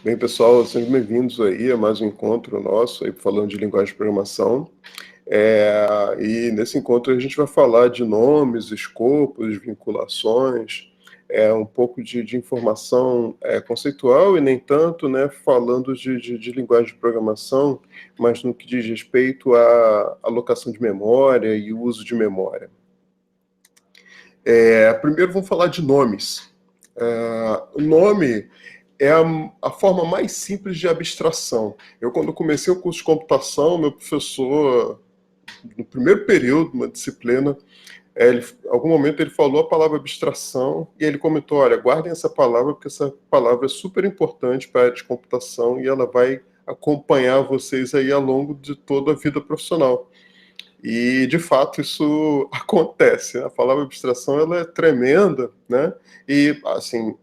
Bem, pessoal, sejam bem-vindos aí a mais um encontro nosso aí falando de linguagem de programação. E nesse encontro a gente vai falar de nomes, escopos, vinculações, um pouco de informação conceitual e nem tanto, né, falando de linguagem de programação, mas no que diz respeito à alocação de memória e o uso de memória. Primeiro vamos falar de nomes. O nome é a forma mais simples de abstração. Quando comecei o curso de computação, meu professor, no primeiro período, uma disciplina, em algum momento ele falou a palavra abstração e ele comentou, olha, guardem essa palavra porque essa palavra é super importante para a área de computação e ela vai acompanhar vocês aí ao longo de toda a vida profissional. E, de fato, isso acontece. A palavra abstração ela é tremenda, né? E, assim,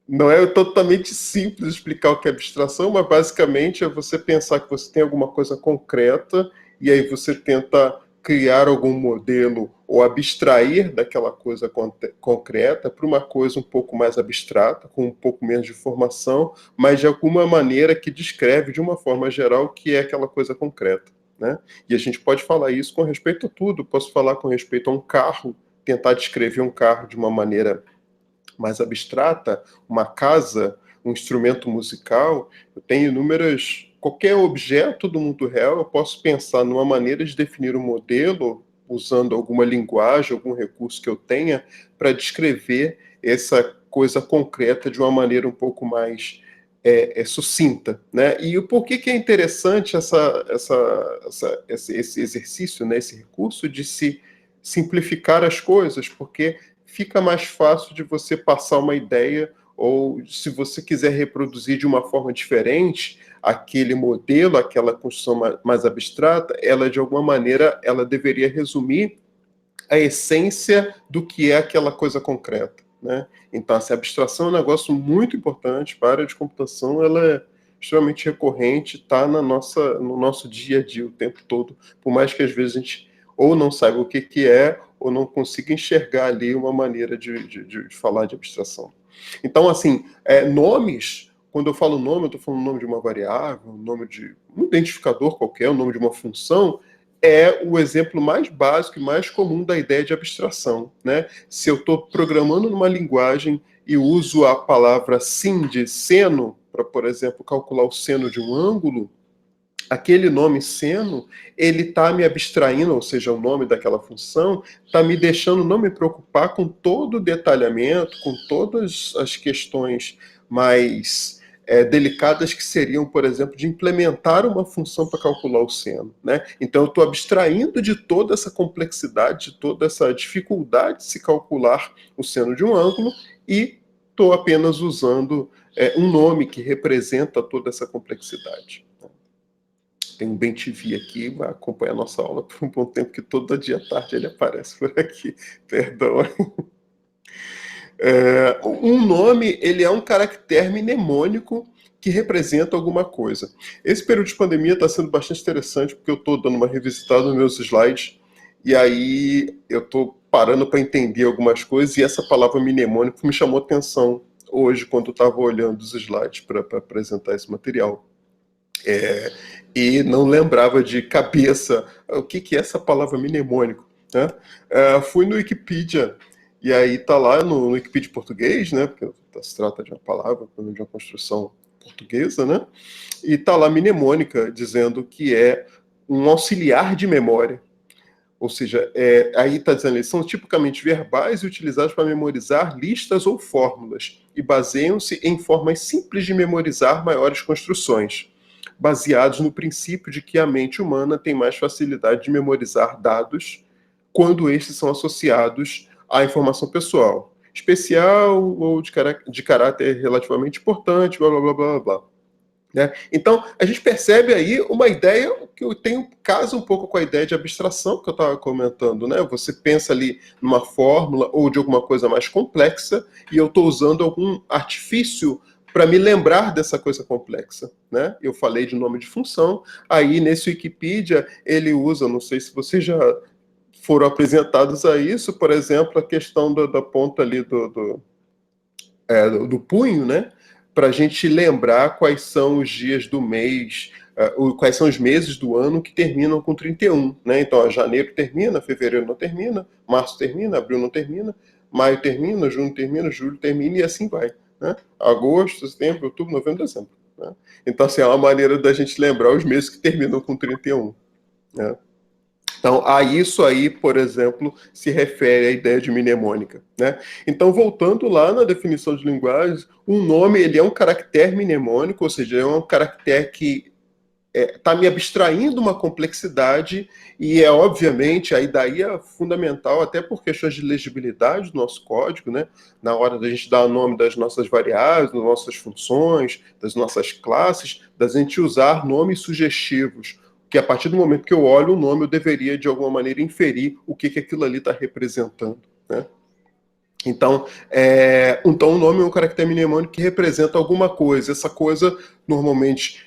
não é totalmente simples explicar o que é abstração, mas basicamente é você pensar que você tem alguma coisa concreta e aí você tenta criar algum modelo ou abstrair daquela coisa concreta para uma coisa um pouco mais abstrata, com um pouco menos de informação, mas de alguma maneira que descreve de uma forma geral o que é aquela coisa concreta, né? E a gente pode falar isso com respeito a tudo. Posso falar com respeito a um carro, tentar descrever um carro de uma maneira mais abstrata, uma casa, um instrumento musical. Eu tenho inúmeras. Qualquer objeto do mundo real, eu posso pensar numa maneira de definir um modelo, usando alguma linguagem, algum recurso que eu tenha, para descrever essa coisa concreta de uma maneira um pouco mais sucinta, né? E o porquê que é interessante esse exercício, né, esse recurso de se simplificar as coisas, porque fica mais fácil de você passar uma ideia, ou se você quiser reproduzir de uma forma diferente aquele modelo, aquela construção mais abstrata, ela de alguma maneira ela deveria resumir a essência do que é aquela coisa concreta, né? Então, essa abstração é um negócio muito importante para a área de computação, ela é extremamente recorrente, está no nosso dia a dia o tempo todo, por mais que às vezes a gente ou não saiba o que é, ou não consiga enxergar ali uma maneira de falar de abstração. Então, assim, nomes, quando eu falo nome, eu estou falando o nome de uma variável, o nome de um identificador qualquer, o nome de uma função, é o exemplo mais básico e mais comum da ideia de abstração, né? Se eu estou programando numa linguagem e uso a palavra sin de seno para, por exemplo, calcular o seno de um ângulo, aquele nome seno, ele está me abstraindo, ou seja, o nome daquela função, está me deixando não me preocupar com todo o detalhamento, com todas as questões mais delicadas que seriam, por exemplo, de implementar uma função para calcular o seno, né? Então eu estou abstraindo de toda essa complexidade, de toda essa dificuldade de se calcular o seno de um ângulo e estou apenas usando um nome que representa toda essa complexidade. Tem um Bem TV aqui, vai acompanhar a nossa aula por um bom tempo, que todo dia à tarde ele aparece por aqui. Perdão. Um nome, ele é um caractere mnemônico que representa alguma coisa. Esse período de pandemia está sendo bastante interessante, porque eu estou dando uma revisitada nos meus slides, e aí eu estou parando para entender algumas coisas, e essa palavra mnemônico me chamou atenção hoje, quando eu estava olhando os slides para apresentar esse material. E não lembrava de cabeça o que é essa palavra mnemônico, né? Fui no Wikipedia, e aí tá lá no Wikipedia português, né? Porque se trata de uma palavra, de uma construção portuguesa, né? E tá lá mnemônica, dizendo que é um auxiliar de memória. Ou seja, aí está dizendo, eles são tipicamente verbais e utilizados para memorizar listas ou fórmulas, e baseiam-se em formas simples de memorizar maiores construções, baseados no princípio de que a mente humana tem mais facilidade de memorizar dados quando estes são associados à informação pessoal, especial ou de caráter relativamente importante, blá, blá, blá, blá, blá. Né? Então, a gente percebe aí uma ideia que eu tenho casa um pouco com a ideia de abstração que eu estava comentando. Né? Você pensa ali numa fórmula ou de alguma coisa mais complexa e eu estou usando algum artifício para me lembrar dessa coisa complexa. Né? Eu falei de nome de função, aí nesse Wikipedia ele usa, não sei se vocês já foram apresentados a isso, por exemplo, a questão da ponta ali do punho, né? para a gente lembrar quais são os dias do mês, quais são os meses do ano que terminam com 31, né? Então, janeiro termina, fevereiro não termina, março termina, abril não termina, maio termina, junho termina, julho termina e assim vai, né? Agosto, setembro, outubro, novembro, dezembro, né? Então, assim, é uma maneira da gente lembrar os meses que terminam com 31, né? Então, a isso aí, por exemplo, se refere à ideia de mnemônica, né? Então, voltando lá na definição de linguagem, um nome ele é um caractere mnemônico, ou seja, é um caractere que está me abstraindo uma complexidade e obviamente, aí daí é fundamental, até por questões de legibilidade do nosso código, né? Na hora da gente dar o nome das nossas variáveis, das nossas funções, das nossas classes, da gente usar nomes sugestivos, que a partir do momento que eu olho o nome, eu deveria, de alguma maneira, inferir o que aquilo ali está representando, né? Então, o nome é um caractere mnemônico que representa alguma coisa. Essa coisa, normalmente,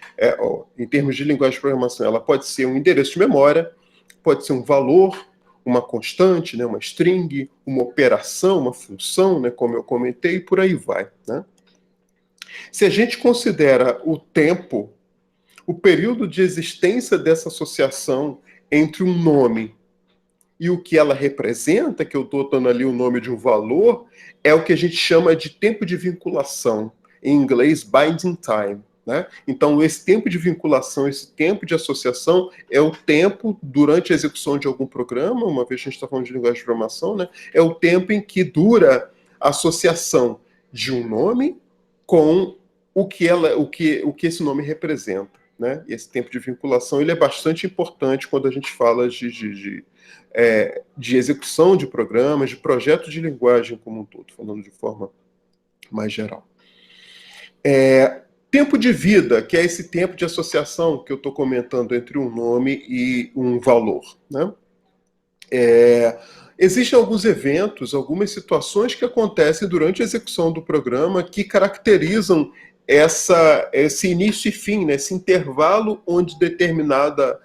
em termos de linguagem de programação, ela pode ser um endereço de memória, pode ser um valor, uma constante, né, uma string, uma operação, uma função, né, como eu comentei, e por aí vai, né? Se a gente considera o tempo, o período de existência dessa associação entre um nome e o que ela representa, que eu estou dando ali o nome de um valor, é o que a gente chama de tempo de vinculação, em inglês binding time, né? Então, esse tempo de vinculação, esse tempo de associação, é o tempo durante a execução de algum programa, uma vez que a gente está falando de linguagem de programação, né? É o tempo em que dura a associação de um nome com o que esse nome representa, né? E esse tempo de vinculação ele é bastante importante quando a gente fala de execução de programas, de projetos de linguagem como um todo, falando de forma mais geral. Tempo de vida, que é esse tempo de associação que eu estou comentando entre um nome e um valor, né? Existem alguns eventos, algumas situações que acontecem durante a execução do programa que caracterizam esse início e fim, né? Esse intervalo onde determinada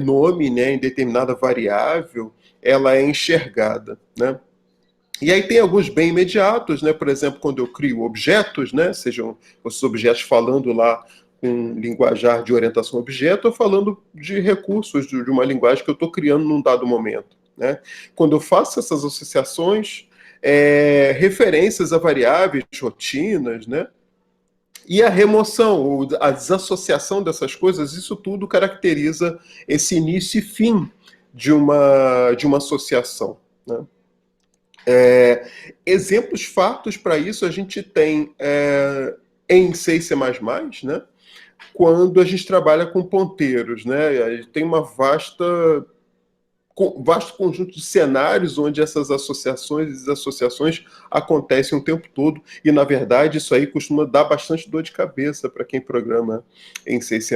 nome, né, em determinada variável, ela é enxergada, né? E aí tem alguns bem imediatos, né? Por exemplo, quando eu crio objetos, né? Sejam os objetos falando lá com linguajar de orientação a objeto ou falando de recursos de uma linguagem que eu estou criando num dado momento, né? Quando eu faço essas associações, referências a variáveis, rotinas, né? E a remoção, ou a desassociação dessas coisas, isso tudo caracteriza esse início e fim de uma associação, né? Exemplos fatos para isso a gente tem em C e C++, né? Quando a gente trabalha com ponteiros, né? A gente tem vasto conjunto de cenários onde essas associações e desassociações acontecem o tempo todo, e na verdade isso aí costuma dar bastante dor de cabeça para quem programa em C e C++,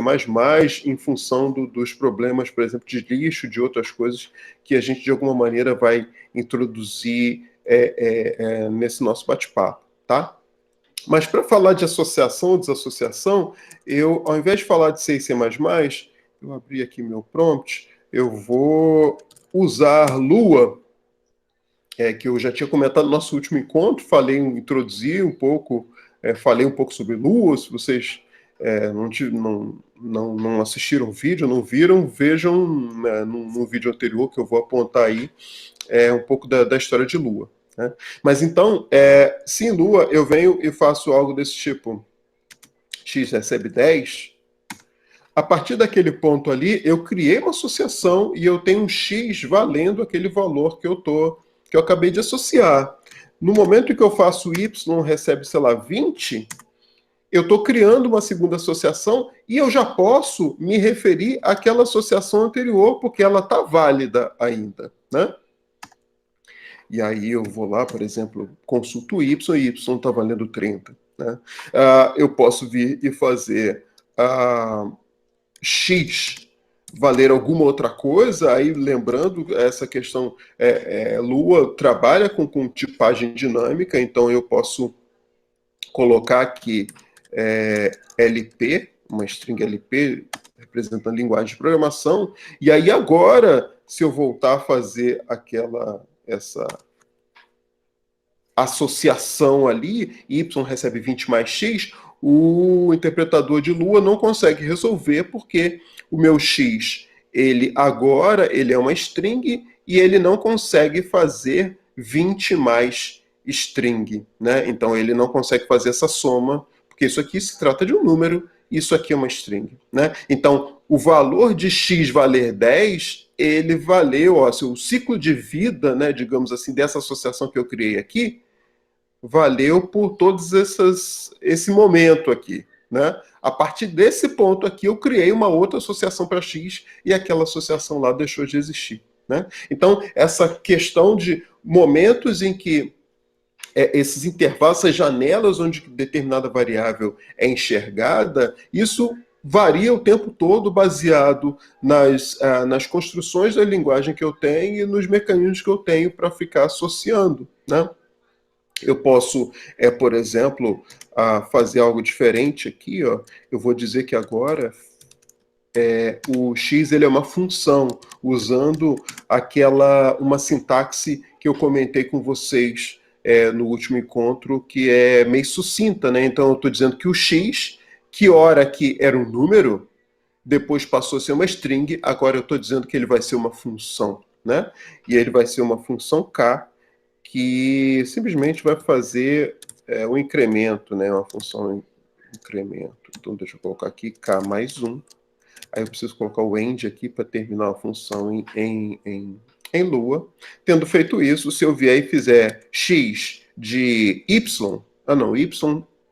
em função dos problemas, por exemplo, de lixo, de outras coisas que a gente de alguma maneira vai introduzir nesse nosso bate-papo, tá? Mas para falar de associação ou desassociação, eu, ao invés de falar de C e C++, eu abri aqui meu prompt, eu vou usar Lua, que eu já tinha comentado no nosso último encontro, introduzi um pouco, falei um pouco sobre Lua. Se vocês não assistiram o vídeo, não viram, vejam no vídeo anterior que eu vou apontar aí um pouco da história de Lua, né? Mas então, se em Lua eu venho e faço algo desse tipo, x recebe 10, a partir daquele ponto ali, eu criei uma associação e eu tenho um x valendo aquele valor que eu acabei de associar. No momento em que eu faço y recebe, sei lá, 20, eu estou criando uma segunda associação e eu já posso me referir àquela associação anterior, porque ela está válida ainda, né? E aí eu vou lá, por exemplo, consulto y e y está valendo 30, né? Eu posso vir e fazer x valer alguma outra coisa, aí lembrando essa questão, Lua trabalha com tipagem dinâmica, então eu posso colocar aqui LP, uma string LP, representando linguagem de programação, e aí agora, se eu voltar a fazer essa associação ali, y recebe 20 mais x, o interpretador de Lua não consegue resolver porque o meu x, ele é uma string e ele não consegue fazer 20 mais string, né? Então ele não consegue fazer essa soma, porque isso aqui se trata de um número, isso aqui é uma string, né? Então, o valor de x valer 10, ele valeu, ó, o ciclo de vida, né, digamos assim, dessa associação que eu criei aqui, valeu por todos esse momento aqui, né? A partir desse ponto aqui, eu criei uma outra associação para x e aquela associação lá deixou de existir, né? Então, essa questão de momentos em que esses intervalos, essas janelas onde determinada variável é enxergada, isso varia o tempo todo baseado nas construções da linguagem que eu tenho e nos mecanismos que eu tenho para ficar associando, né? Eu posso, por exemplo, fazer algo diferente aqui. Ó. Eu vou dizer que agora o x ele é uma função, usando uma sintaxe que eu comentei com vocês no último encontro, que é meio sucinta, né? Então eu estou dizendo que o x, que ora que era um número, depois passou a ser uma string, agora eu estou dizendo que ele vai ser uma função, né? E ele vai ser uma função k, que simplesmente vai fazer um incremento, né? Uma função incremento. Então, deixa eu colocar aqui k mais 1. Aí eu preciso colocar o end aqui para terminar a função em Lua. Tendo feito isso, se eu vier e fizer x de y... Ah, não, o y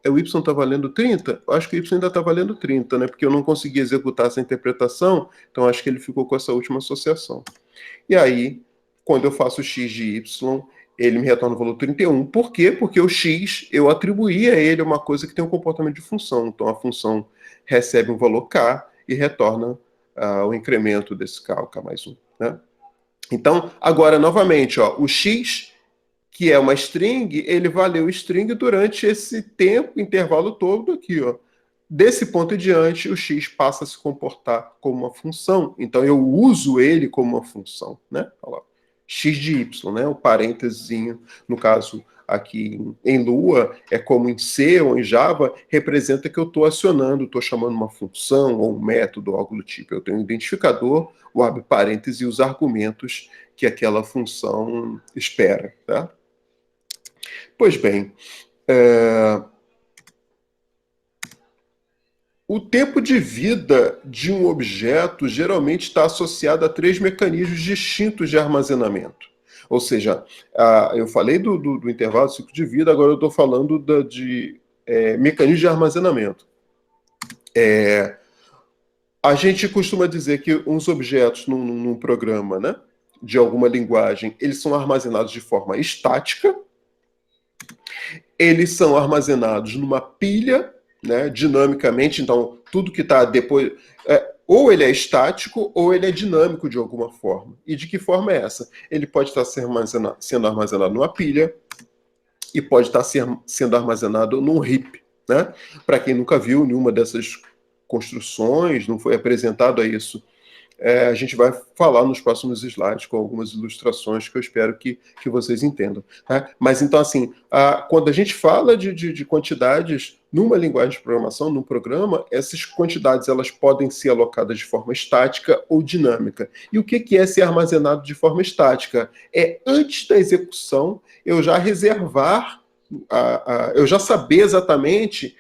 está valendo 30? Eu acho que o y ainda está valendo 30, né? Porque eu não consegui executar essa interpretação, então acho que ele ficou com essa última associação. E aí, quando eu faço x de y, ele me retorna o valor 31. Por quê? Porque o x, eu atribuí a ele uma coisa que tem um comportamento de função. Então, a função recebe um valor k e retorna o incremento desse k, o k mais 1. Né? Então, agora, novamente, ó, o x, que é uma string, ele valeu string durante esse tempo, intervalo todo aqui. Ó. Desse ponto em diante, o x passa a se comportar como uma função. Então, eu uso ele como uma função. Né? Olha lá. X de y, né? O parênteses, no caso aqui em Lua, é como em C ou em Java, representa que eu estou acionando, estou chamando uma função ou um método, algo do tipo. Eu tenho um identificador, o abre parênteses e os argumentos que aquela função espera. Tá? Pois bem, o tempo de vida de um objeto geralmente está associado a 3 mecanismos distintos de armazenamento. Ou seja, eu falei do intervalo do ciclo de vida, agora eu estou falando de mecanismos de armazenamento. A gente costuma dizer que uns objetos num programa, né, de alguma linguagem, eles são armazenados de forma estática, eles são armazenados numa pilha, né, dinamicamente, então tudo que está depois... ou ele é estático ou ele é dinâmico de alguma forma. E de que forma é essa? Ele pode estar sendo armazenado numa pilha e pode estar sendo armazenado num heap. Né? Para quem nunca viu nenhuma dessas construções, não foi apresentado a isso, a gente vai falar nos próximos slides com algumas ilustrações que eu espero que vocês entendam. Tá? Mas então, assim, quando a gente fala de quantidades numa linguagem de programação, num programa, essas quantidades elas podem ser alocadas de forma estática ou dinâmica. E o que é ser armazenado de forma estática? É antes da execução eu já reservar, eu já saber exatamente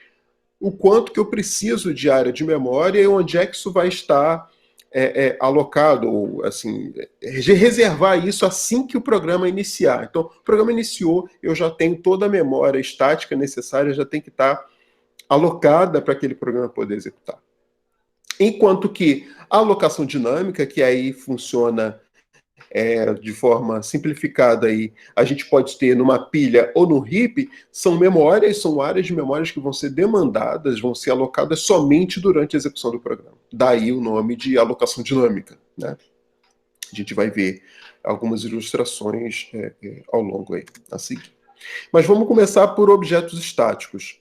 o quanto que eu preciso de área de memória e onde é que isso vai estar alocado, ou assim, reservar isso assim que o programa iniciar. Então, o programa iniciou, eu já tenho toda a memória estática necessária, já tem que estar alocada para aquele programa poder executar. Enquanto que a alocação dinâmica, que aí funciona de forma simplificada, aí, a gente pode ter numa pilha ou no heap, são memórias, são áreas de memórias que vão ser demandadas, vão ser alocadas somente durante a execução do programa. Daí o nome de alocação dinâmica. Né? A gente vai ver algumas ilustrações ao longo aí, a seguir. Mas vamos começar por objetos estáticos.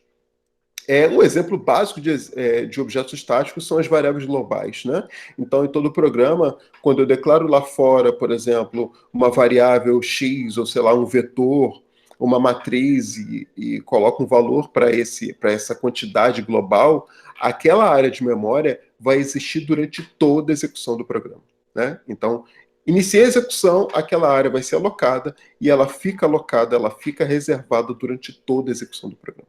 Um exemplo básico de objetos estáticos são as variáveis globais. Né? Então, em todo programa, quando eu declaro lá fora, por exemplo, uma variável x, ou sei lá, um vetor, uma matriz e coloca um valor para essa quantidade global, aquela área de memória vai existir durante toda a execução do programa, né? Então, iniciei a execução, aquela área vai ser alocada e ela fica alocada, ela fica reservada durante toda a execução do programa.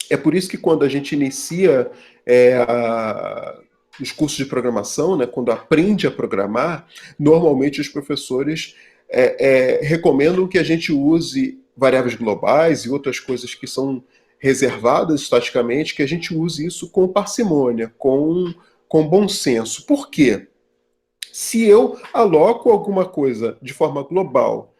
É por isso que quando a gente inicia os cursos de programação, né, quando aprende a programar, normalmente os professores recomendam que a gente use variáveis globais e outras coisas que são reservadas estaticamente, que a gente use isso com parcimônia, com bom senso. Por quê? Se eu aloco alguma coisa de forma global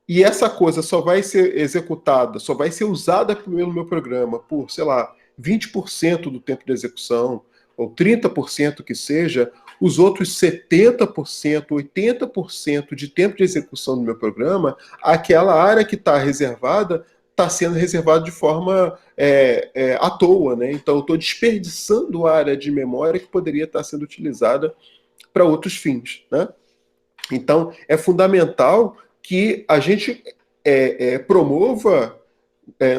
e essa coisa só vai ser executada, só vai ser usada pelo meu programa por, sei lá, 20% do tempo de execução, ou 30% que seja, os outros 70%, 80% de tempo de execução do meu programa, aquela área que está reservada está sendo reservada de forma à toa, né? Então eu estou desperdiçando a área de memória que poderia estar sendo utilizada para outros fins, né? Então é fundamental que a gente promova.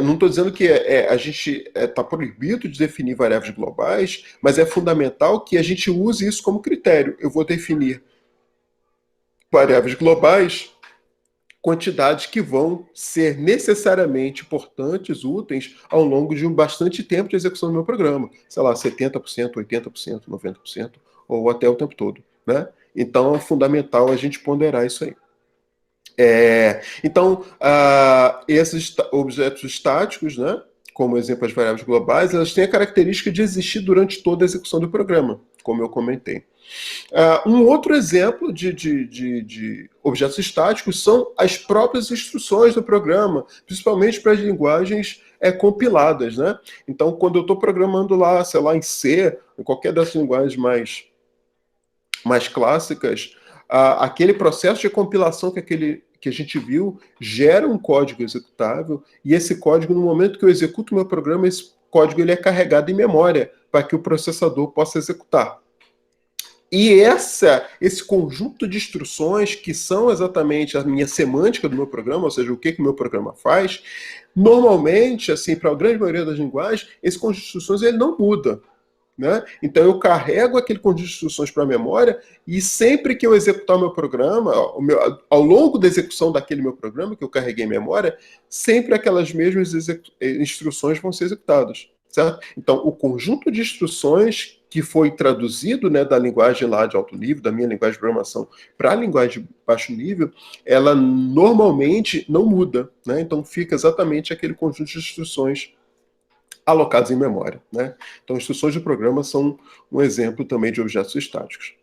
Não estou dizendo que a gente está proibido de definir variáveis globais, mas é fundamental que a gente use isso como critério. Eu vou definir variáveis globais, quantidades que vão ser necessariamente importantes, úteis, ao longo de bastante tempo de execução do meu programa. Sei lá, 70%, 80%, 90%, ou até o tempo todo, né? Então é fundamental a gente ponderar isso aí. Então, esses objetos estáticos, né, como exemplo as variáveis globais, elas têm a característica de existir durante toda a execução do programa, como eu comentei. Um outro exemplo de objetos estáticos são as próprias instruções do programa, principalmente para as linguagens compiladas, né? Então, quando eu estou programando lá, sei lá, em C, em qualquer dessas linguagens mais clássicas, aquele processo de compilação que a gente viu gera um código executável, e esse código, no momento que eu executo o meu programa, esse código ele é carregado em memória para que o processador possa executar. E esse conjunto de instruções, que são exatamente a minha semântica do meu programa, ou seja, o que o meu programa faz, normalmente, assim, para a grande maioria das linguagens, esse conjunto de instruções ele não muda. Né? Então eu carrego aquele conjunto de instruções para a memória e sempre que eu executar o meu programa, ao longo da execução daquele meu programa que eu carreguei em memória, sempre aquelas mesmas instruções vão ser executadas. Certo? Então o conjunto de instruções que foi traduzido, né, da linguagem lá de alto nível, da minha linguagem de programação, para a linguagem de baixo nível, ela normalmente não muda. Né? Então fica exatamente aquele conjunto de instruções alocados em memória. Né? Então, instruções de programa são um exemplo também de objetos estáticos.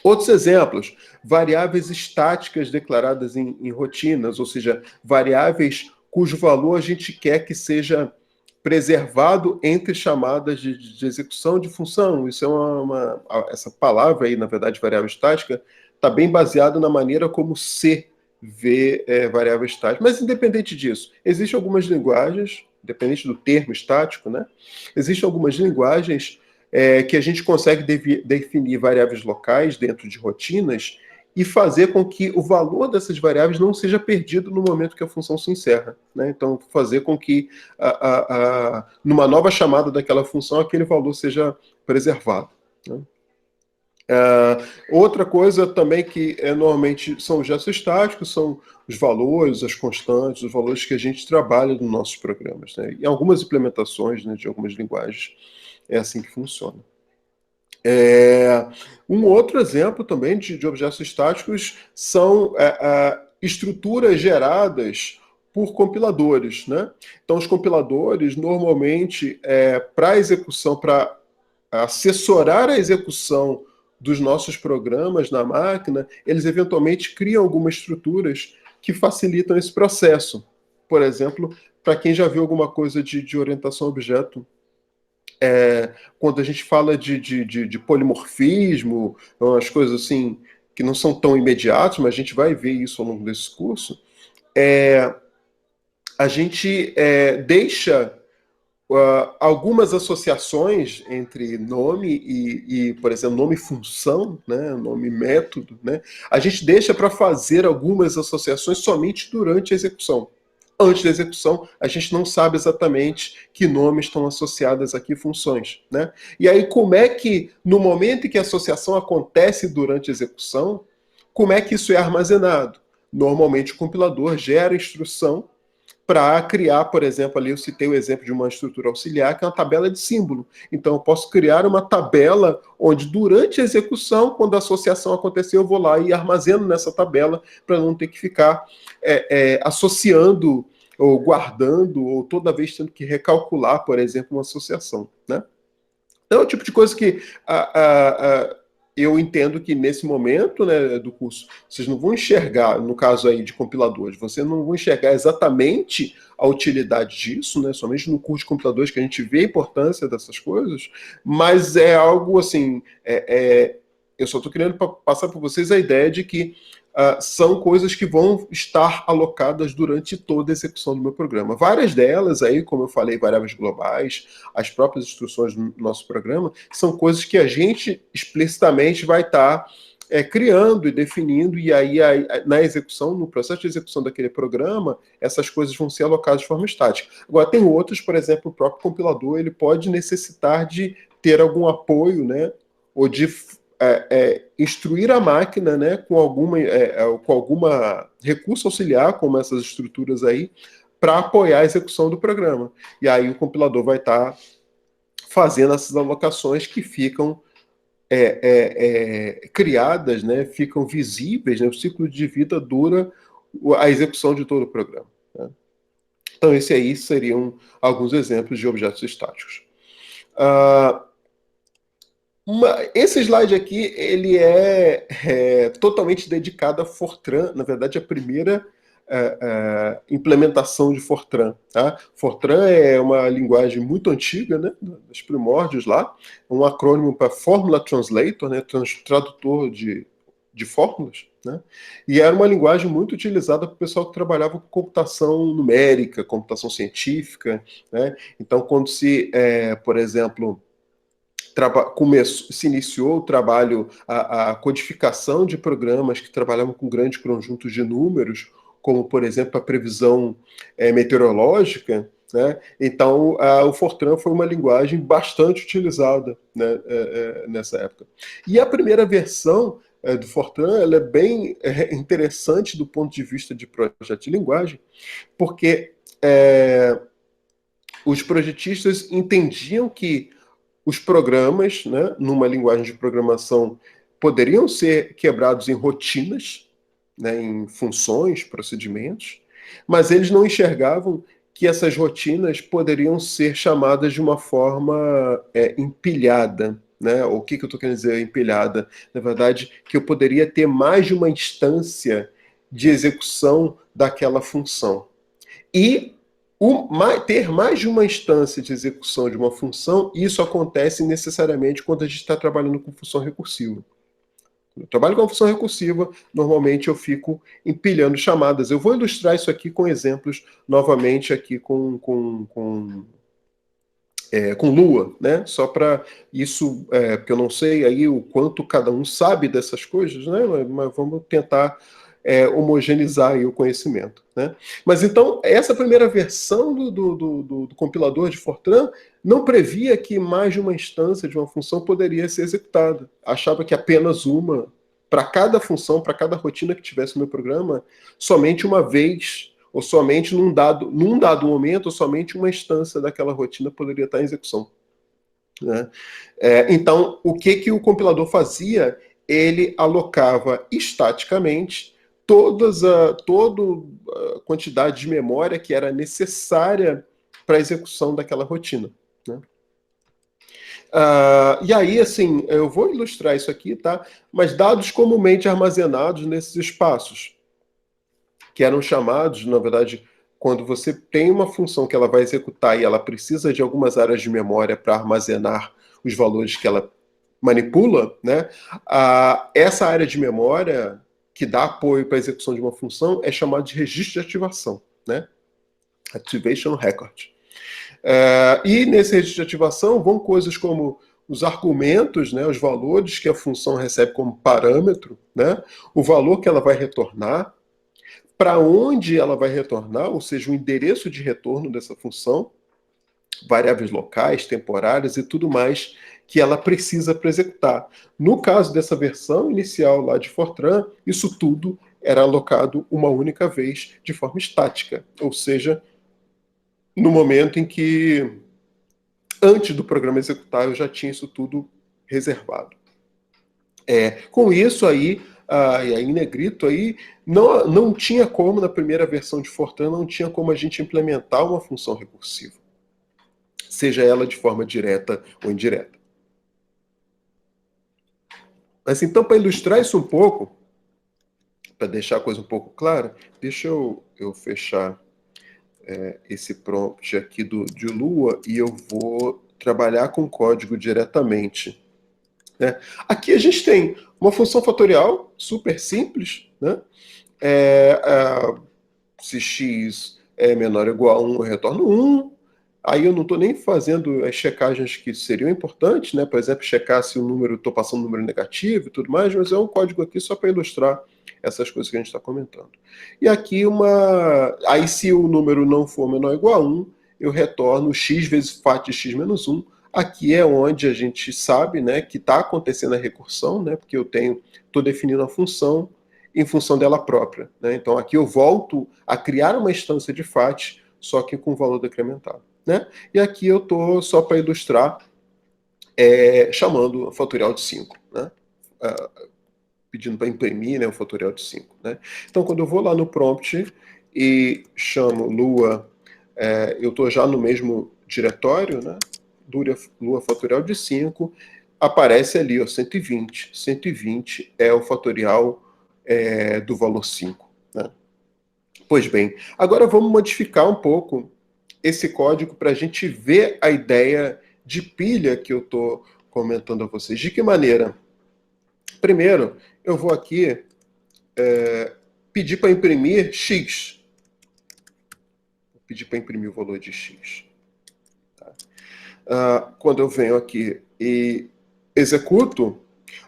Outros exemplos, variáveis estáticas declaradas em rotinas, ou seja, variáveis cujo valor a gente quer que seja preservado entre chamadas de execução de função. Isso essa palavra aí, na verdade, variável estática, está bem baseada na maneira como C vê variável estática. Mas, independente disso, existem algumas linguagens, independente do termo estático, né? Existem algumas linguagens que a gente consegue definir variáveis locais dentro de rotinas e fazer com que o valor dessas variáveis não seja perdido no momento que a função se encerra. Né? Então, fazer com que, numa nova chamada daquela função, aquele valor seja preservado. Né? Outra coisa também que normalmente são objetos estáticos, são os valores, as constantes, os valores que a gente trabalha nos nossos programas. Né? Em algumas implementações, né, de algumas linguagens, é assim que funciona. Um outro exemplo também de objetos estáticos são estruturas geradas por compiladores. Né? Então, os compiladores, normalmente, para execução, para assessorar a execução dos nossos programas na máquina, eles eventualmente criam algumas estruturas que facilitam esse processo. Por exemplo, para quem já viu alguma coisa de orientação a objeto, quando a gente fala de polimorfismo, umas coisas assim que não são tão imediatas, mas a gente vai ver isso ao longo desse curso, a gente deixa algumas associações entre nome e, por exemplo, nome função, né, nome método, né, a gente deixa para fazer algumas associações somente durante a execução. antes da execução, a gente não sabe exatamente que nomes estão associados aqui, funções, né? E aí, como é que, no momento em que a associação acontece durante a execução, como é que isso é armazenado? Normalmente, o compilador gera instrução para criar, por exemplo, ali eu citei o exemplo de uma estrutura auxiliar, que é uma tabela de símbolo. Então, eu posso criar uma tabela onde, durante a execução, quando a associação acontecer, eu vou lá e armazeno nessa tabela para não ter que ficar associando ou guardando, ou toda vez tendo que recalcular, por exemplo, uma associação, né? Então, é o tipo de coisa que eu entendo que nesse momento, né, do curso, vocês não vão enxergar, no caso aí de compiladores, vocês não vão enxergar exatamente a utilidade disso, né, somente no curso de compiladores que a gente vê a importância dessas coisas, mas é algo assim, eu só estou querendo passar para vocês a ideia de que são coisas que vão estar alocadas durante toda a execução do meu programa. Várias delas aí, como eu falei, variáveis globais, as próprias instruções do nosso programa, são coisas que a gente explicitamente vai estar criando e definindo, e aí na execução, no processo de execução daquele programa, essas coisas vão ser alocadas de forma estática. Agora, tem outros, por exemplo, o próprio compilador, ele pode necessitar de ter algum apoio, né, ou de instruir a máquina, né, com alguma recurso auxiliar, como essas estruturas aí, para apoiar a execução do programa. E aí o compilador vai estar fazendo essas alocações que ficam criadas, né, ficam visíveis, né, o ciclo de vida dura a execução de todo o programa, né? Então, esse aí seriam alguns exemplos de objetos estáticos. Esse slide aqui, ele é totalmente dedicado a Fortran, na verdade, a primeira implementação de Fortran. Tá? Fortran é uma linguagem muito antiga, né, dos primórdios lá, um acrônimo para Formula Translator, né, tradutor de fórmulas, né? E era uma linguagem muito utilizada para o pessoal que trabalhava com computação numérica, computação científica, né? Então, quando por exemplo, se iniciou o trabalho, a codificação de programas que trabalhavam com grandes conjuntos de números, como, por exemplo, a previsão meteorológica, né? Então, o Fortran foi uma linguagem bastante utilizada, né, nessa época. E a primeira versão do Fortran, ela é bem interessante do ponto de vista de projeto de linguagem, porque os projetistas entendiam que os programas, né, numa linguagem de programação, poderiam ser quebrados em rotinas, né, em funções, procedimentos, mas eles não enxergavam que essas rotinas poderiam ser chamadas de uma forma empilhada. Né? O que eu estou querendo dizer empilhada? Na verdade, que eu poderia ter mais de uma instância de execução daquela função. E ter mais de uma instância de execução de uma função, isso acontece necessariamente quando a gente está trabalhando com função recursiva. Quando eu trabalho com função recursiva, normalmente eu fico empilhando chamadas. Eu vou ilustrar isso aqui com exemplos, novamente, aqui com Lua, né? Só para isso, porque eu não sei aí o quanto cada um sabe dessas coisas, né? Mas vamos tentar homogeneizar aí o conhecimento, né? Mas então, essa primeira versão do compilador de Fortran não previa que mais de uma instância de uma função poderia ser executada. Achava que apenas uma, para cada função, para cada rotina que tivesse no meu programa, somente uma vez, ou somente num dado momento, ou somente uma instância daquela rotina poderia estar em execução, né? Então, o que o compilador fazia? Ele alocava estaticamente toda a quantidade de memória que era necessária para a execução daquela rotina, né? E aí, assim, eu vou ilustrar isso aqui, tá? Mas dados comumente armazenados nesses espaços, que eram chamados, na verdade, quando você tem uma função que ela vai executar e ela precisa de algumas áreas de memória para armazenar os valores que ela manipula, né? Essa área de memória que dá apoio para a execução de uma função é chamada de registro de ativação, né? Activation Record. E nesse registro de ativação vão coisas como os argumentos, né, os valores que a função recebe como parâmetro, né, o valor que ela vai retornar, para onde ela vai retornar, ou seja, o endereço de retorno dessa função, variáveis locais, temporárias e tudo mais que ela precisa para executar. No caso dessa versão inicial lá de Fortran, isso tudo era alocado uma única vez de forma estática, ou seja, no momento em que, antes do programa executar, eu já tinha isso tudo reservado. Com isso aí, e aí em negrito aí, não tinha como, na primeira versão de Fortran, não tinha como a gente implementar uma função recursiva, seja ela de forma direta ou indireta. Mas então, para ilustrar isso um pouco, para deixar a coisa um pouco clara, deixa eu fechar esse prompt aqui de Lua e eu vou trabalhar com código diretamente. Né? Aqui a gente tem uma função fatorial super simples, né? Se x é menor ou igual a 1, eu retorno 1. Aí eu não estou nem fazendo as checagens que seriam importantes, né? Por exemplo, checar se o número, estou passando um número negativo e tudo mais, mas é um código aqui só para ilustrar essas coisas que a gente está comentando. E aqui aí se o número não for menor ou igual a 1, eu retorno x vezes fat de x menos 1. Aqui é onde a gente sabe, né, que está acontecendo a recursão, né? Porque eu estou definindo a função em função dela própria, né? Então aqui eu volto a criar uma instância de fat, só que com valor decrementado. Né? E aqui eu estou, só para ilustrar, chamando o fatorial de 5. Né? Pedindo para imprimir, né, o fatorial de 5. Né? Então, quando eu vou lá no prompt e chamo Lua, eu estou já no mesmo diretório, né? Lua fatorial de 5, aparece ali, ó, 120. 120 é o fatorial do valor 5. Né? Pois bem, agora vamos modificar um pouco esse código para a gente ver a ideia de pilha que eu estou comentando a vocês. De que maneira? Primeiro, eu vou aqui pedir para imprimir x. Vou pedir para imprimir o valor de x. Tá? Quando eu venho aqui e executo,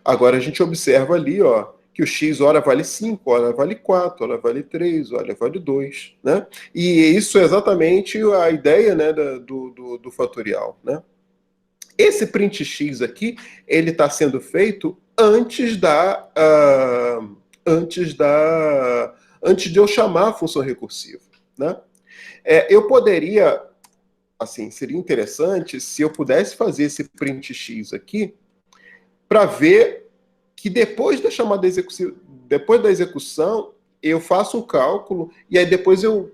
agora a gente observa ali, ó, que o x ora vale 5, ora vale 4, ora vale 3, ora vale 2. Né? E isso é exatamente a ideia, né, do fatorial. Né? Esse print x aqui, ele está sendo feito antes de eu chamar a função recursiva. Né? Eu poderia, assim, seria interessante se eu pudesse fazer esse print x aqui para ver que depois da chamada executiva, depois da execução, eu faço um cálculo e aí depois eu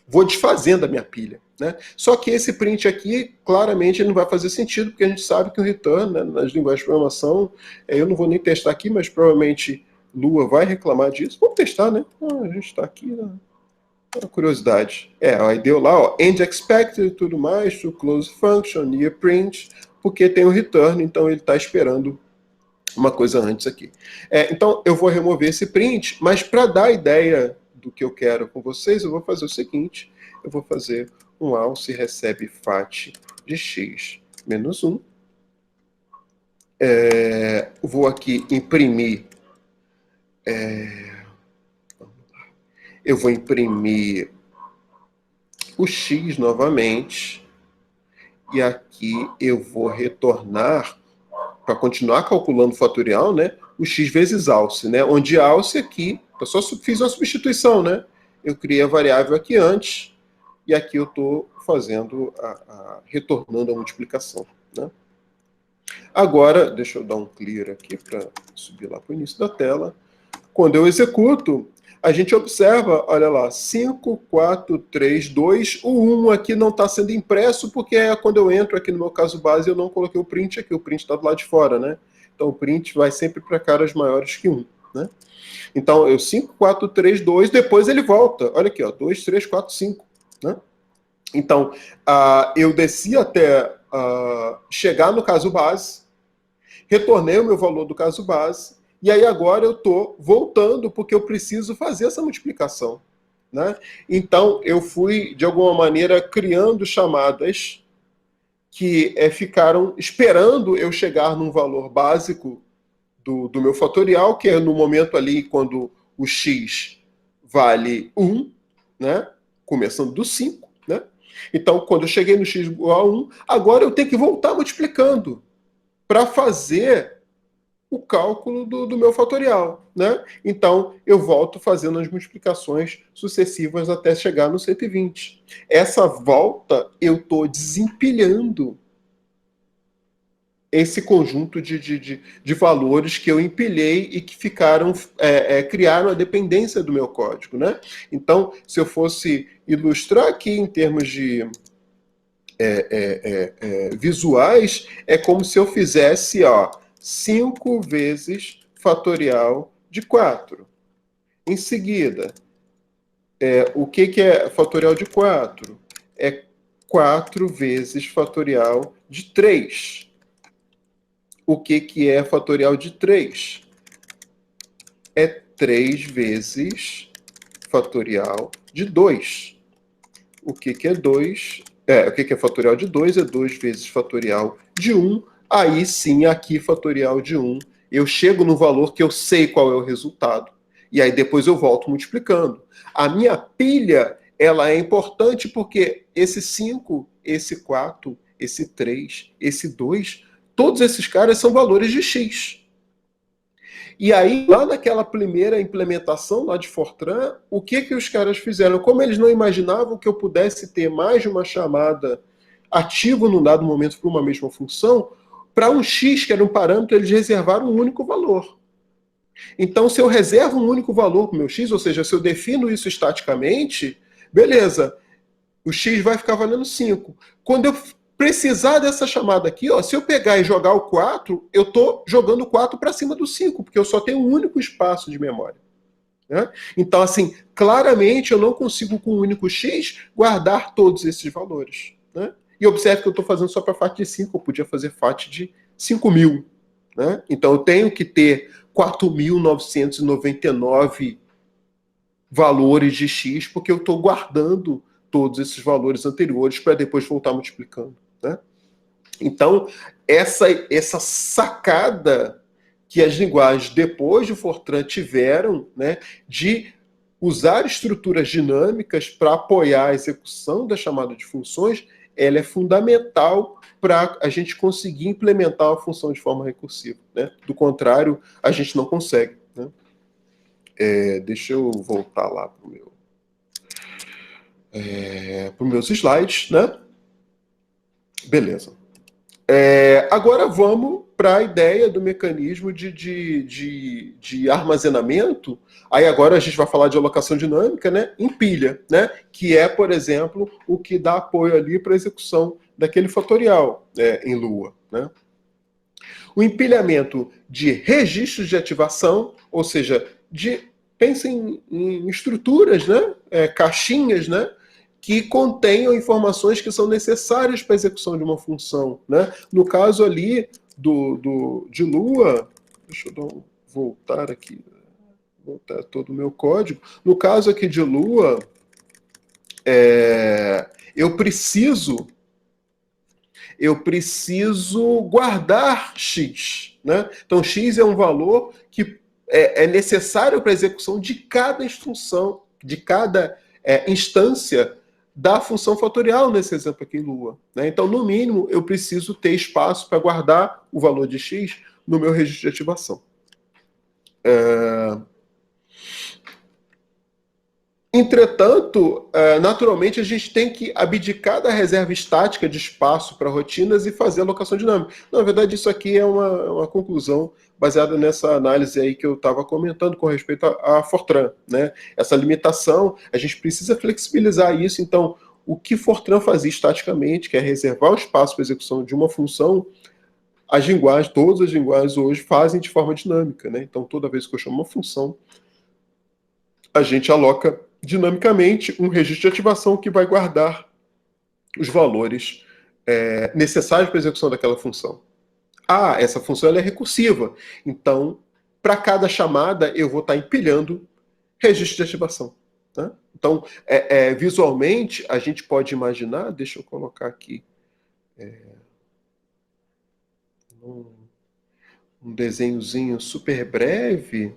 vou desfazendo a minha pilha. Né? Só que esse print aqui, claramente, não vai fazer sentido, porque a gente sabe que o return, né, nas linguagens de programação, eu não vou nem testar aqui, mas provavelmente Lua vai reclamar disso. Vamos testar, né? A gente está aqui, né? Curiosidade. Aí deu lá, ó, end expected e tudo mais, to close function, near print, porque tem o return, então ele está esperando uma coisa antes aqui. Então eu vou remover esse print, mas para dar a ideia do que eu quero com vocês, eu vou fazer o seguinte, eu vou fazer um alce recebe fat de x menos 1. Vou aqui imprimir, eu vou imprimir o x novamente, e aqui eu vou retornar, para continuar calculando o fatorial, né, o x vezes alce, né, onde alce aqui, eu só fiz uma substituição, né, eu criei a variável aqui antes, e aqui eu estou fazendo, retornando a multiplicação. Né. Agora, deixa eu dar um clear aqui para subir lá para o início da tela. Quando eu executo, a gente observa, olha lá, 5, 4, 3, 2, o 1 aqui não está sendo impresso, porque quando eu entro aqui no meu caso base, eu não coloquei o print aqui, o print está do lado de fora, né? Então o print vai sempre para caras maiores que 1, né? Então eu 5, 4, 3, 2, depois ele volta, olha aqui, ó, 2, 3, 4, 5, né? Então, eu desci até chegar no caso base, retornei o meu valor do caso base, e aí agora eu estou voltando porque eu preciso fazer essa multiplicação. Né? Então eu fui, de alguma maneira, criando chamadas que ficaram esperando eu chegar num valor básico do meu fatorial, que é no momento ali quando o x vale 1, né? Começando do 5, né? Então, quando eu cheguei no x igual a 1, agora eu tenho que voltar multiplicando para fazer o cálculo do meu fatorial, né? Então, eu volto fazendo as multiplicações sucessivas até chegar no 120. Essa volta, eu estou desempilhando esse conjunto de valores que eu empilhei e que ficaram criaram a dependência do meu código, né? Então, se eu fosse ilustrar aqui em termos de visuais, é como se eu fizesse 5 vezes fatorial de 4. Em seguida, o que é fatorial de 4? É 4 vezes fatorial de 3. O que é fatorial de 3? É 3 vezes fatorial de 2. O que é 2? O que é fatorial de 2? É 2 vezes fatorial de 1. Aí sim, aqui fatorial de 1. Eu chego no valor que eu sei qual é o resultado. E aí depois eu volto multiplicando. A minha pilha, ela é importante porque esse 5, esse 4, esse 3, esse 2, todos esses caras são valores de x. E aí, lá naquela primeira implementação lá de Fortran, o que os caras fizeram? Como eles não imaginavam que eu pudesse ter mais de uma chamada ativa num dado momento para uma mesma função, para um x, que era um parâmetro, eles reservaram um único valor. Então, se eu reservo um único valor para o meu x, ou seja, se eu defino isso estaticamente, beleza, o x vai ficar valendo 5. Quando eu precisar dessa chamada aqui, se eu pegar e jogar o 4, eu estou jogando o 4 para cima do 5, porque eu só tenho um único espaço de memória. Né? Então, assim, claramente eu não consigo, com um único x, guardar todos esses valores. Né? E observe que eu estou fazendo só para FAT de 5, eu podia fazer FAT de 5.000. Né? Então, eu tenho que ter 4.999 valores de x, porque eu estou guardando todos esses valores anteriores para depois voltar multiplicando. Né? Então, essa sacada que as linguagens depois de Fortran tiveram, né, de usar estruturas dinâmicas para apoiar a execução da chamada de funções, ela é fundamental para a gente conseguir implementar uma função de forma recursiva. Né? Do contrário, a gente não consegue. Né? Deixa eu voltar lá para os meus slides, né? Beleza. Agora vamos para a ideia do mecanismo de armazenamento. Aí agora a gente vai falar de alocação dinâmica, né? Em pilha, né? Que é, por exemplo, o que dá apoio ali para a execução daquele fatorial em Lua, né? O empilhamento de registros de ativação, ou seja, pensem em estruturas, né? Caixinhas, né? Que contenham informações que são necessárias para a execução de uma função. Né? No caso ali de Lua, deixa eu voltar aqui, voltar todo o meu código. No caso aqui de Lua, eu preciso guardar x. Né? Então, x é um valor que é necessário para a execução de cada instrução, de cada instância da função fatorial, nesse exemplo aqui em Lua. Né? Então, no mínimo, eu preciso ter espaço para guardar o valor de x no meu registro de ativação. Entretanto, naturalmente, a gente tem que abdicar da reserva estática de espaço para rotinas e fazer alocação dinâmica. Na verdade, isso aqui é uma conclusão baseada nessa análise aí que eu estava comentando com respeito a Fortran. Né? Essa limitação, a gente precisa flexibilizar isso. Então, o que Fortran fazia estaticamente, que é reservar o espaço para execução de uma função, todas as linguagens hoje fazem de forma dinâmica. Né? Então, toda vez que eu chamo uma função, a gente aloca dinamicamente um registro de ativação que vai guardar os valores necessários para a execução daquela função. Essa função ela é recursiva. Então, para cada chamada, eu vou estar empilhando registro de ativação. Tá? Então, visualmente, a gente pode imaginar, deixa eu colocar aqui um desenhozinho super breve.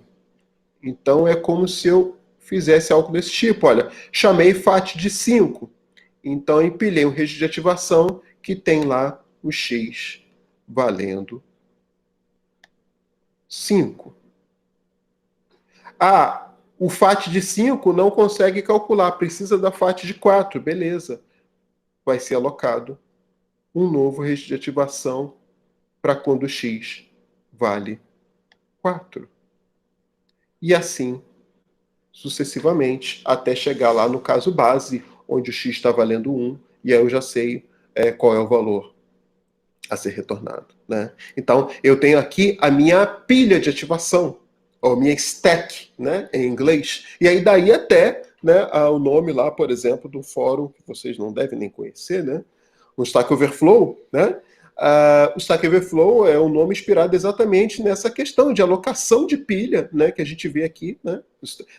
Então é como se eu fizesse algo desse tipo. Olha, chamei FAT de 5. Então empilhei um registro de ativação que tem lá o X valendo 5. Ah, o FAT de 5 não consegue calcular, precisa da FAT de 4. Beleza. Vai ser alocado um novo registro de ativação para quando o X vale 4. E assim sucessivamente, até chegar lá no caso base, onde o X está valendo 1, e aí eu já sei qual é o valor a ser retornado. Né? Então, eu tenho aqui a minha pilha de ativação, ou minha stack, né, em inglês. E aí daí até, né, o nome lá, por exemplo, do fórum, que vocês não devem nem conhecer, né, o Stack Overflow, né? O Stack Overflow é um nome inspirado exatamente nessa questão de alocação de pilha, né, que a gente vê aqui. Né?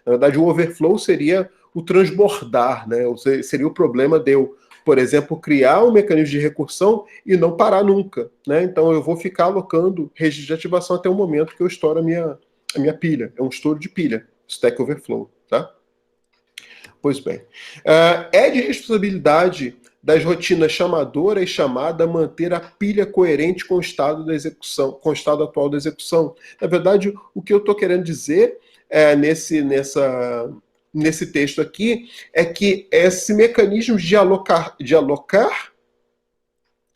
Na verdade, o overflow seria o transbordar, né? Ou seja, seria o problema de eu, por exemplo, criar um mecanismo de recursão e não parar nunca. Né? Então, eu vou ficar alocando registro de ativação até o momento que eu estouro a minha pilha. É um estouro de pilha, Stack Overflow. Tá? Pois bem. É de responsabilidade das rotinas chamadora e chamada manter a pilha coerente com o estado da execução, com o estado atual da execução. Na verdade, o que eu estou querendo dizer nesse texto aqui é que esse mecanismo de alocar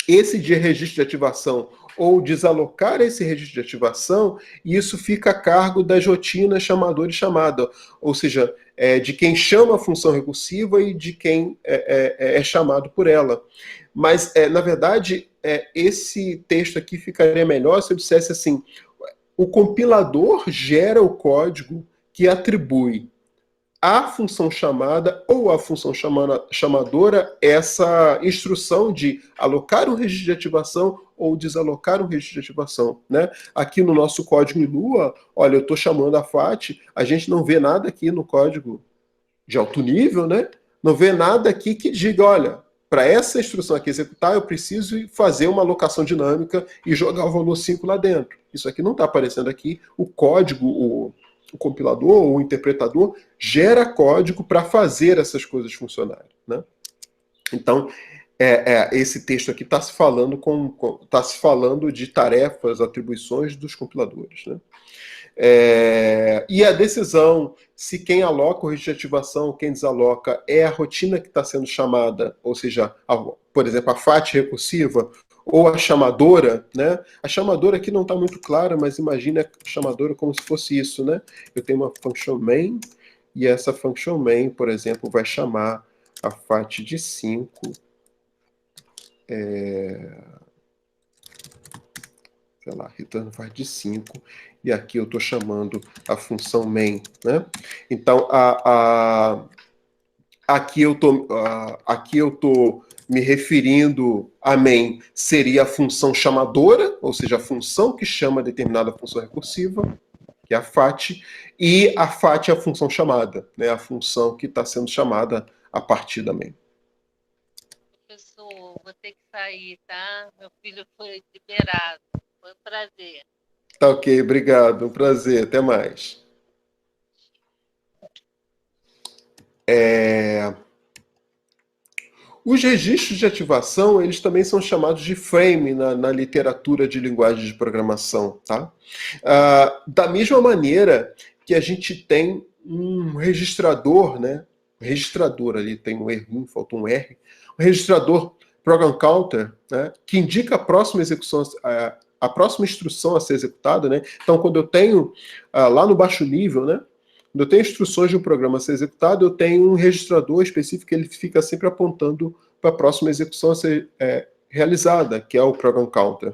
esse de registro de ativação ou desalocar esse registro de ativação, isso fica a cargo das rotinas chamador e chamada, ou seja, de quem chama a função recursiva e de quem é chamado por ela. Mas, na verdade, esse texto aqui ficaria melhor se eu dissesse assim: o compilador gera o código que atribui à função chamada ou à função chamadora essa instrução de alocar um registro de ativação ou desalocar um registro de ativação. Né? Aqui no nosso código em Lua, olha, eu estou chamando a FAT, a gente não vê nada aqui no código de alto nível, né? Não vê nada aqui que diga, olha, para essa instrução aqui executar, eu preciso fazer uma alocação dinâmica e jogar o valor 5 lá dentro. Isso aqui não está aparecendo aqui. O código, o compilador ou o interpretador gera código para fazer essas coisas funcionarem. Né? Então, esse texto aqui está se falando de tarefas, atribuições dos compiladores. Né? E a decisão se quem aloca o registro de ativação, quem desaloca, é a rotina que está sendo chamada, ou seja, por exemplo, a FAT recursiva, ou a chamadora, né? A chamadora aqui não está muito clara, mas imagine a chamadora como se fosse isso, né? Eu tenho uma function main, e essa function main, por exemplo, vai chamar a FAT de 5, sei lá, return FAT de 5, e aqui eu estou chamando a função main, né? Então, aqui eu estou me referindo a main, seria a função chamadora, ou seja, a função que chama determinada função recursiva, que é a FAT, e a FAT é a função chamada, né? A função que está sendo chamada a partir da main. Professor, vou ter que sair, tá? Meu filho foi liberado. Foi um prazer. Tá ok, obrigado. Um prazer. Até mais. Os registros de ativação, eles também são chamados de frame na literatura de linguagem de programação. Tá? Da mesma maneira que a gente tem um registrador, né? Registrador ali, tem um erro, faltou um R. Um registrador program counter, né? Que indica a próxima execução, a próxima instrução a ser executada. Né? Então, quando eu tenho lá no baixo nível, né? Quando eu tenho instruções de um programa a ser executado, eu tenho um registrador específico que ele fica sempre apontando para a próxima execução a ser realizada, que é o program counter.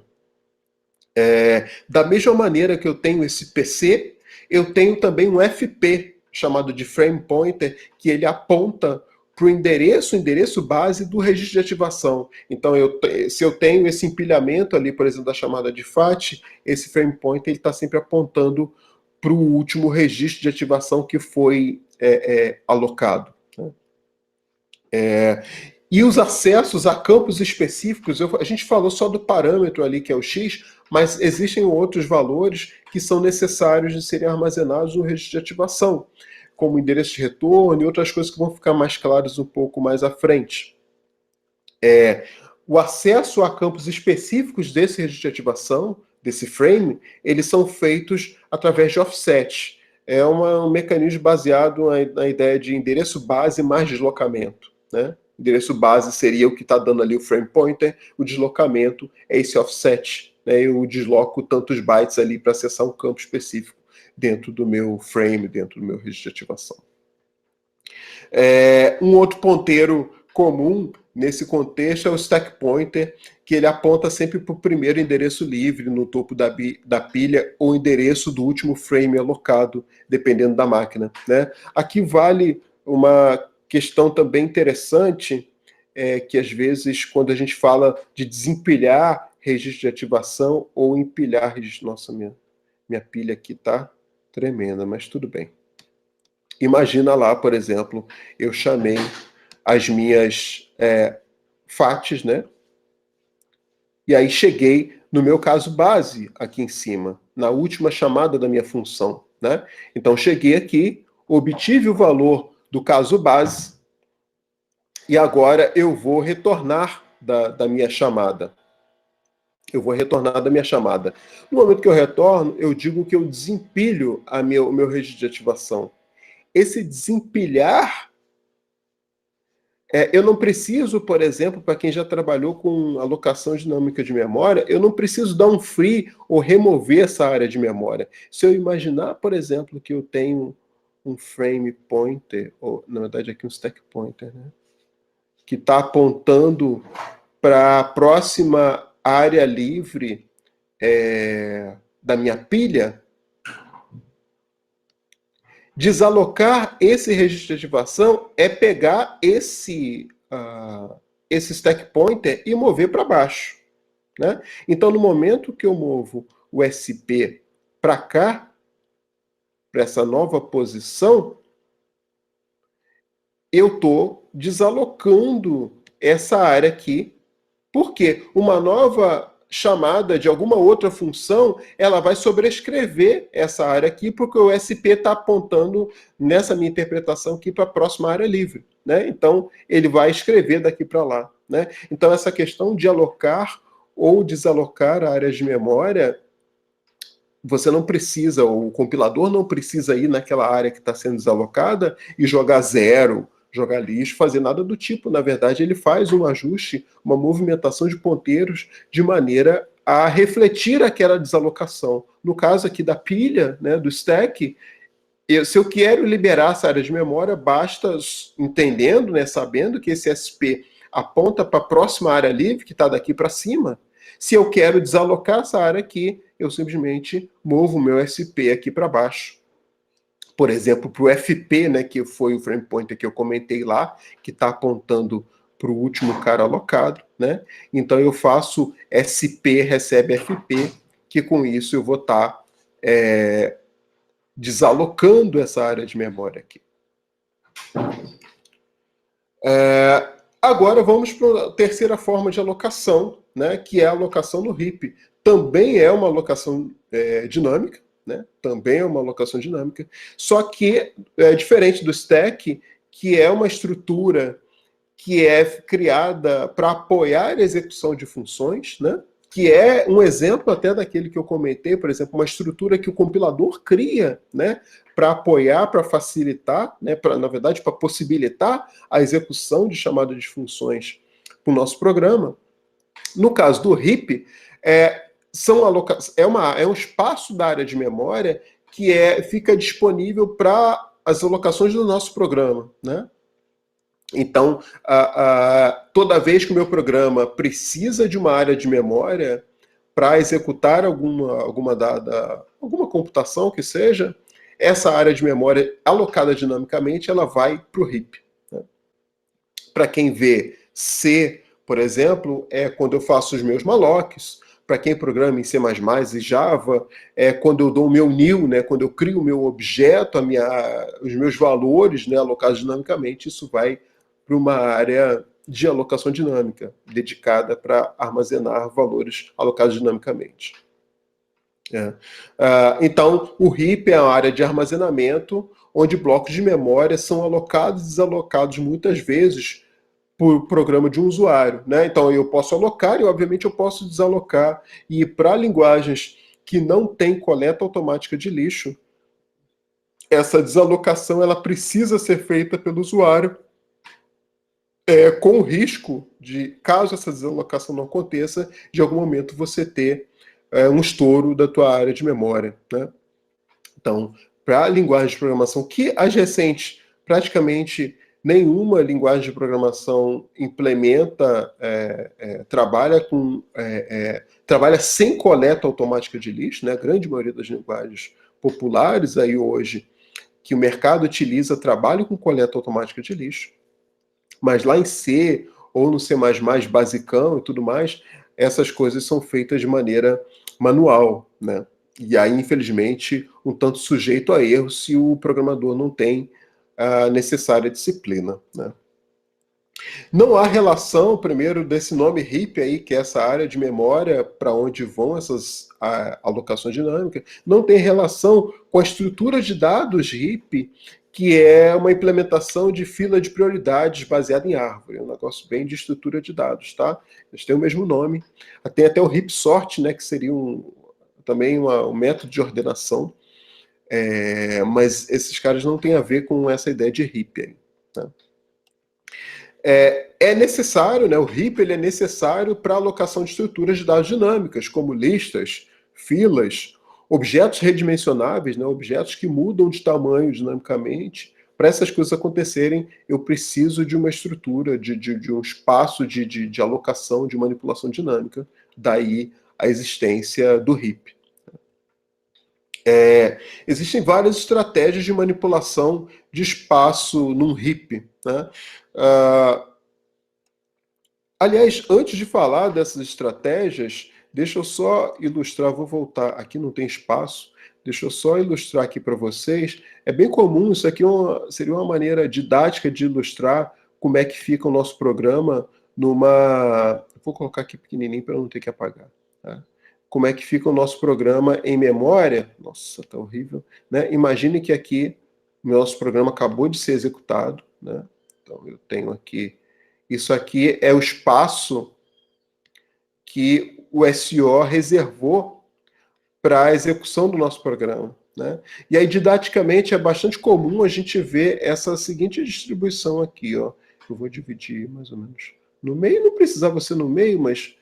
Da mesma maneira que eu tenho esse PC, eu tenho também um FP, chamado de frame pointer, que ele aponta para o endereço base do registro de ativação. Então, se eu tenho esse empilhamento ali, por exemplo, da chamada de FAT, esse frame pointer está sempre apontando para o último registro de ativação que foi alocado. Né? E os acessos a campos específicos, a gente falou só do parâmetro ali, que é o X, mas existem outros valores que são necessários de serem armazenados no registro de ativação, como endereço de retorno e outras coisas que vão ficar mais claras um pouco mais à frente. O acesso a campos específicos desse registro de ativação, desse frame, eles são feitos através de offset. É um mecanismo baseado na ideia de endereço base mais deslocamento, né? Endereço base seria o que está dando ali o frame pointer, o deslocamento é esse offset, né? Eu desloco tantos bytes ali para acessar um campo específico dentro do meu frame, dentro do meu registro de ativação. Um outro ponteiro comum nesse contexto é o stack pointer, que ele aponta sempre para o primeiro endereço livre no topo da pilha ou endereço do último frame alocado, dependendo da máquina, né? Aqui vale uma questão também interessante, que às vezes quando a gente fala de desempilhar registro de ativação ou empilhar registro... Nossa, minha pilha aqui tá tremenda, mas tudo bem. Imagina lá, por exemplo, eu chamei as minhas FATs, né? E aí cheguei no meu caso base aqui em cima, na última chamada da minha função, né? Então cheguei aqui, obtive o valor do caso base e agora eu vou retornar da minha chamada. Eu vou retornar da minha chamada. No momento que eu retorno, eu digo que eu desempilho o meu registro de ativação. Esse desempilhar, eu não preciso, por exemplo, para quem já trabalhou com alocação dinâmica de memória, eu não preciso dar um free ou remover essa área de memória. Se eu imaginar, por exemplo, que eu tenho um frame pointer, ou na verdade aqui um stack pointer, né, que está apontando para a próxima área livre da minha pilha, desalocar esse registro de ativação é pegar esse stack pointer e mover para baixo, né? Então, no momento que eu movo o SP para cá, para essa nova posição, eu estou desalocando essa área aqui, porque uma nova chamada de alguma outra função, ela vai sobrescrever essa área aqui, porque o SP está apontando, nessa minha interpretação aqui, para a próxima área livre, né? Então, ele vai escrever daqui para lá, né? Então, essa questão de alocar ou desalocar áreas de memória, você não precisa, o compilador não precisa ir naquela área que está sendo desalocada e jogar zero, jogar lixo, fazer nada do tipo. Na verdade, ele faz um ajuste, uma movimentação de ponteiros de maneira a refletir aquela desalocação. No caso aqui da pilha, né, do stack, se eu quero liberar essa área de memória, basta entendendo, né, sabendo que esse SP aponta para a próxima área livre, que está daqui para cima. Se eu quero desalocar essa área aqui, eu simplesmente movo o meu SP aqui para baixo. Por exemplo, para o FP, né, que foi o frame pointer que eu comentei lá, que está apontando para o último cara alocado, né? Então eu faço SP recebe FP, que com isso eu vou estar desalocando essa área de memória aqui. Agora vamos para a terceira forma de alocação, né, que é a alocação no heap. Também é uma alocação dinâmica, né? Também é uma alocação dinâmica, só que é diferente do stack, que é uma estrutura que é criada para apoiar a execução de funções, né? Que é um exemplo até daquele que eu comentei, por exemplo, uma estrutura que o compilador cria, né? Para apoiar, para facilitar, né? Na verdade, para possibilitar a execução de chamada de funções para o nosso programa. No caso do heap, é um espaço da área de memória que fica disponível para as alocações do nosso programa, né? Então, toda vez que o meu programa precisa de uma área de memória para executar alguma computação que seja, essa área de memória alocada dinamicamente, ela vai para o heap, né? Para quem vê C, por exemplo, é quando eu faço os meus mallocs. Para quem programa em C++ e Java, quando eu dou o meu new, né, quando eu crio o meu objeto, os meus valores, né, alocados dinamicamente, isso vai para uma área de alocação dinâmica, dedicada para armazenar valores alocados dinamicamente. É. Então, o RIP é a área de armazenamento, onde blocos de memória são alocados e desalocados muitas vezes por programa de um usuário, né? Então, eu posso alocar e, obviamente, eu posso desalocar. E para linguagens que não têm coleta automática de lixo, essa desalocação ela precisa ser feita pelo usuário, com o risco de, caso essa desalocação não aconteça, de algum momento você ter um estouro da tua área de memória, né? Então, para a linguagem de programação, que as recentes, praticamente nenhuma linguagem de programação implementa, trabalha sem coleta automática de lixo, né? A grande maioria das linguagens populares aí hoje, que o mercado utiliza, trabalham com coleta automática de lixo. Mas lá em C, ou no C++ basicão e tudo mais, essas coisas são feitas de maneira manual, né? E aí, infelizmente, um tanto sujeito a erro se o programador não tem a necessária disciplina, né? Não há relação, primeiro, desse nome RIP aí, que é essa área de memória para onde vão essas alocações dinâmicas, não tem relação com a estrutura de dados RIP, que é uma implementação de fila de prioridades baseada em árvore. É um negócio bem de estrutura de dados, tá? Eles têm o mesmo nome. Tem até o RIP sort, né, que seria também um método de ordenação, mas esses caras não têm a ver com essa ideia de RIP aí, tá? É necessário, né, o RIP ele é necessário para a alocação de estruturas de dados dinâmicas, como listas, filas, objetos redimensionáveis, né, objetos que mudam de tamanho dinamicamente. Para essas coisas acontecerem, eu preciso de uma estrutura, de um espaço de alocação, de manipulação dinâmica. Daí a existência do RIP. Existem várias estratégias de manipulação de espaço num RIP, né? Aliás, antes de falar dessas estratégias, deixa eu só ilustrar, vou voltar, aqui não tem espaço, deixa eu só ilustrar aqui para vocês. É bem comum, isso aqui seria uma maneira didática de ilustrar como é que fica o nosso programa numa... Vou colocar aqui pequenininho para não ter que apagar, tá? Como é que fica o nosso programa em memória. Nossa, tá horrível, né? Imagine que aqui o nosso programa acabou de ser executado, né? Então eu tenho aqui, isso aqui é o espaço que o SO reservou para a execução do nosso programa, né? E aí, didaticamente, é bastante comum a gente ver essa seguinte distribuição aqui, ó. Eu vou dividir mais ou menos no meio, não precisava ser no meio, mas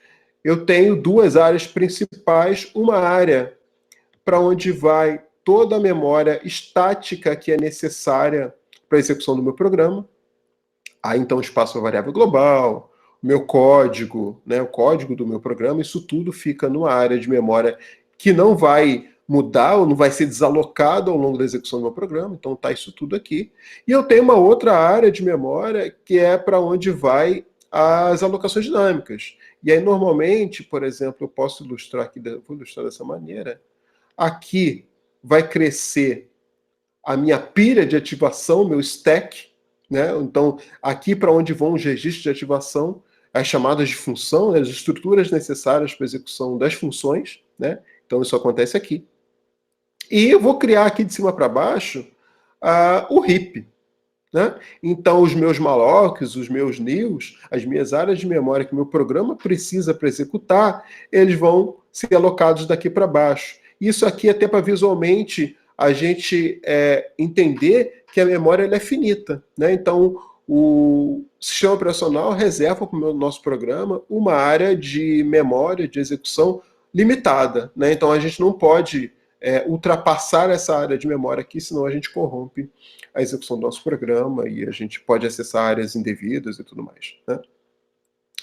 eu tenho duas áreas principais, uma área para onde vai toda a memória estática que é necessária para a execução do meu programa. Aí, então, espaço para variável global, meu código, né, o código do meu programa, isso tudo fica numa área de memória que não vai mudar ou não vai ser desalocado ao longo da execução do meu programa. Então, está isso tudo aqui. E eu tenho uma outra área de memória que é para onde vai as alocações dinâmicas. E aí, normalmente, por exemplo, eu posso ilustrar aqui, vou ilustrar dessa maneira. Aqui vai crescer a minha pilha de ativação, meu stack, né? Então, aqui para onde vão os registros de ativação, as chamadas de função, né? As estruturas necessárias para a execução das funções, né? Então, isso acontece aqui. E eu vou criar aqui de cima para baixo o RIP, né? Então, os meus mallocs, os meus nils, as minhas áreas de memória que o meu programa precisa para executar, eles vão ser alocados daqui para baixo. Isso aqui até para visualmente a gente entender que a memória ela é finita, né? Então, o sistema operacional reserva para o nosso programa uma área de memória, de execução limitada, né? Então, a gente não pode ultrapassar essa área de memória aqui, senão a gente corrompe a execução do nosso programa e a gente pode acessar áreas indevidas e tudo mais, né?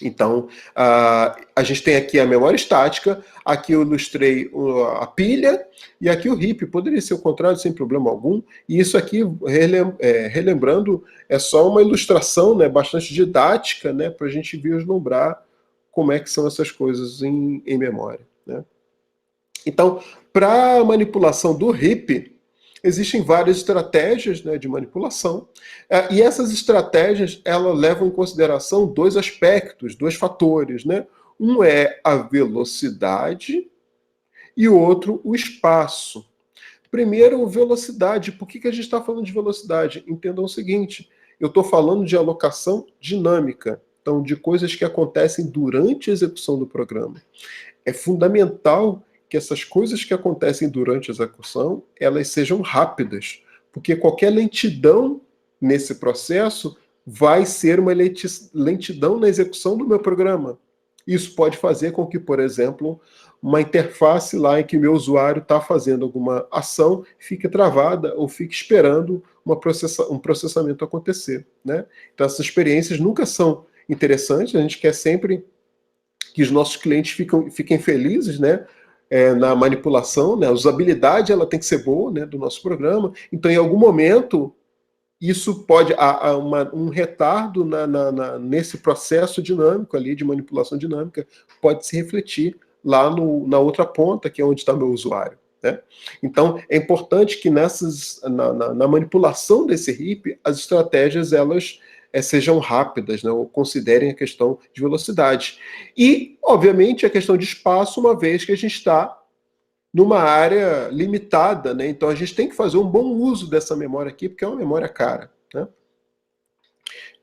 Então, a gente tem aqui a memória estática, aqui eu ilustrei a pilha, e aqui o RIP. Poderia ser o contrário sem problema algum, e isso aqui, relembrando, é só uma ilustração, né, bastante didática, né, para a gente vislumbrar como é que são essas coisas em memória, né? Então, para a manipulação do RIP, existem várias estratégias, né, de manipulação, e essas estratégias elas levam em consideração dois aspectos, dois fatores, né? Um é a velocidade e outro, o espaço. Primeiro, velocidade. Por que a gente está falando de velocidade? Entendam o seguinte, eu estou falando de alocação dinâmica, então de coisas que acontecem durante a execução do programa. É fundamental que essas coisas que acontecem durante a execução, elas sejam rápidas, porque qualquer lentidão nesse processo vai ser uma lentidão na execução do meu programa. Isso pode fazer com que, por exemplo, uma interface lá em que meu usuário está fazendo alguma ação fique travada ou fique esperando um processamento acontecer, né? Então, essas experiências nunca são interessantes, a gente quer sempre que os nossos clientes fiquem felizes, né? Na manipulação, né? A usabilidade ela tem que ser boa, né, do nosso programa. Então, em algum momento, isso pode um retardo nesse processo dinâmico ali de manipulação dinâmica pode se refletir lá na outra ponta, que é onde está meu usuário, né? Então, é importante que na manipulação desse RIP, as estratégias elas sejam rápidas, né, ou considerem a questão de velocidade. E, obviamente, a questão de espaço, uma vez que a gente está numa área limitada, né? Então a gente tem que fazer um bom uso dessa memória aqui, porque é uma memória cara, né?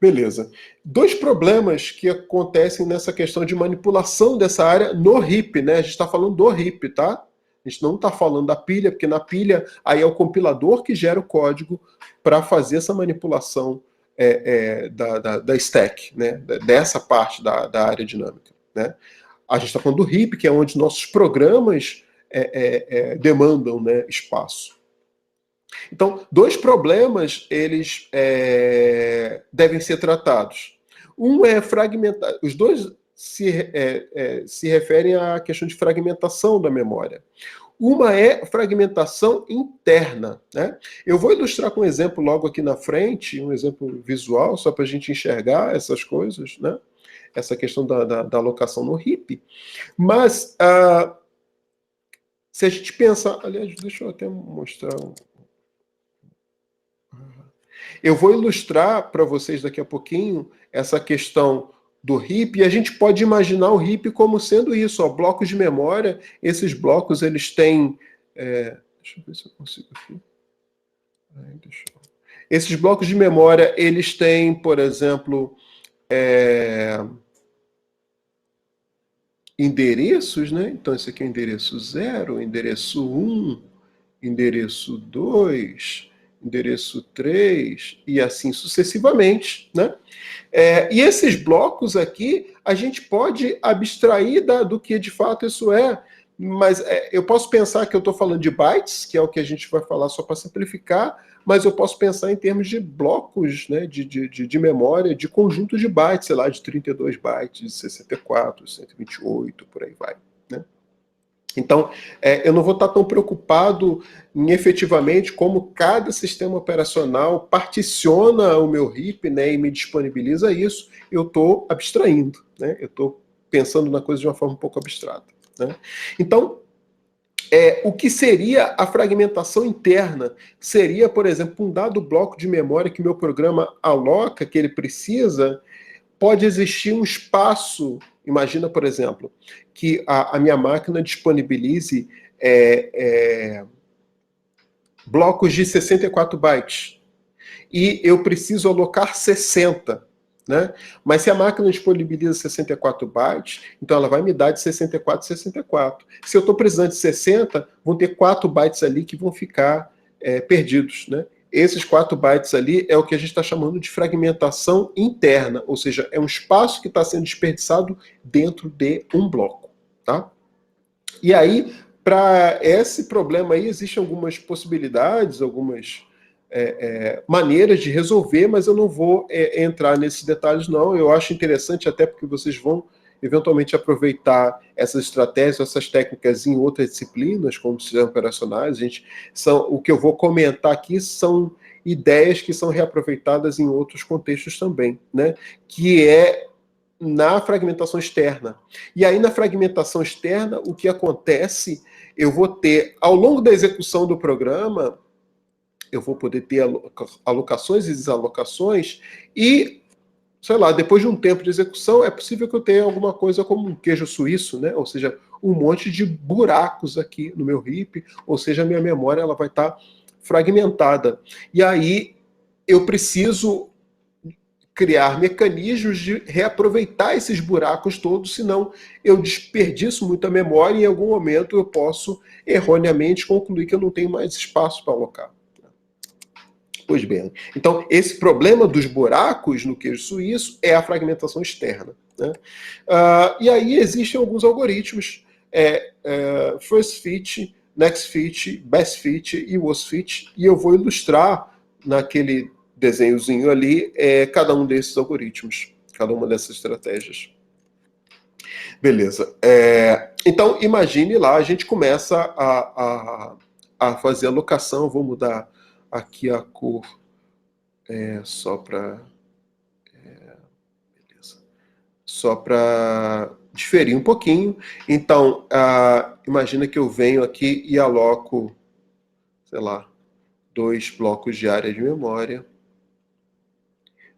Beleza. Dois problemas que acontecem nessa questão de manipulação dessa área no RIP, né? A gente está falando do RIP, tá? A gente não está falando da pilha, porque na pilha aí é o compilador que gera o código para fazer essa manipulação da stack, né? Dessa parte da área dinâmica, né? A gente está falando do RIP, que é onde nossos programas demandam, né, espaço. Então, dois problemas eles devem ser tratados. Um é fragmentar. Os dois se referem à questão de fragmentação da memória. Uma é fragmentação interna, né? Eu vou ilustrar com um exemplo logo aqui na frente, um exemplo visual, só para a gente enxergar essas coisas, né? Essa questão da alocação no RIP. Mas se a gente pensa, aliás, deixa eu até mostrar. Eu vou ilustrar para vocês daqui a pouquinho essa questão do RIP, e a gente pode imaginar o RIP como sendo isso, ó, blocos de memória. Esses blocos, eles têm... deixa eu ver se eu consigo aqui. Esses blocos de memória, eles têm, por exemplo, endereços, né? Então, esse aqui é o endereço 0, endereço 1, endereço 2, endereço 3, e assim sucessivamente, né? E esses blocos aqui, a gente pode abstrair do que de fato isso é, mas eu posso pensar que eu estou falando de bytes, que é o que a gente vai falar só para simplificar, mas eu posso pensar em termos de blocos, né, de memória, de conjuntos de bytes, sei lá, de 32 bytes, 64, 128, por aí vai, né? Então, eu não vou estar tão preocupado em efetivamente como cada sistema operacional particiona o meu RIP, né, e me disponibiliza isso. Eu estou abstraindo, né? Eu estou pensando na coisa de uma forma um pouco abstrata, né? Então, o que seria a fragmentação interna? Seria, por exemplo, um dado bloco de memória que o meu programa aloca, que ele precisa, pode existir um espaço. Imagina, por exemplo, que a minha máquina disponibilize blocos de 64 bytes. E eu preciso alocar 60. Né? Mas se a máquina disponibiliza 64 bytes, então ela vai me dar de 64 a 64. Se eu estou precisando de 60, vão ter 4 bytes ali que vão ficar perdidos, né? Esses 4 bytes ali é o que a gente está chamando de fragmentação interna, ou seja, é um espaço que está sendo desperdiçado dentro de um bloco, tá? E aí, para esse problema aí, existem algumas possibilidades, algumas maneiras de resolver, mas eu não vou entrar nesses detalhes, não. Eu acho interessante, até porque vocês vão eventualmente aproveitar essas estratégias, essas técnicas em outras disciplinas, como sistemas operacionais. O que eu vou comentar aqui são ideias que são reaproveitadas em outros contextos também, né? Que é na fragmentação externa. E aí, na fragmentação externa, o que acontece, eu vou ter, ao longo da execução do programa, eu vou poder ter alocações e desalocações e, sei lá, depois de um tempo de execução, é possível que eu tenha alguma coisa como um queijo suíço, né? Ou seja, um monte de buracos aqui no meu heap, ou seja, a minha memória ela vai estar fragmentada. E aí eu preciso criar mecanismos de reaproveitar esses buracos todos, senão eu desperdiço muita memória e em algum momento eu posso erroneamente concluir que eu não tenho mais espaço para alocar. Pois bem, então esse problema dos buracos no queijo suíço é a fragmentação externa, né? E aí existem alguns algoritmos, first fit, next fit, best fit e worst fit, e eu vou ilustrar naquele desenhozinho ali cada um desses algoritmos, cada uma dessas estratégias. Beleza. Então imagine lá, a gente começa a fazer a alocação, vou mudar aqui a cor só para só para diferir um pouquinho. Então, imagina que eu venho aqui e aloco, sei lá, 2 blocos de área de memória.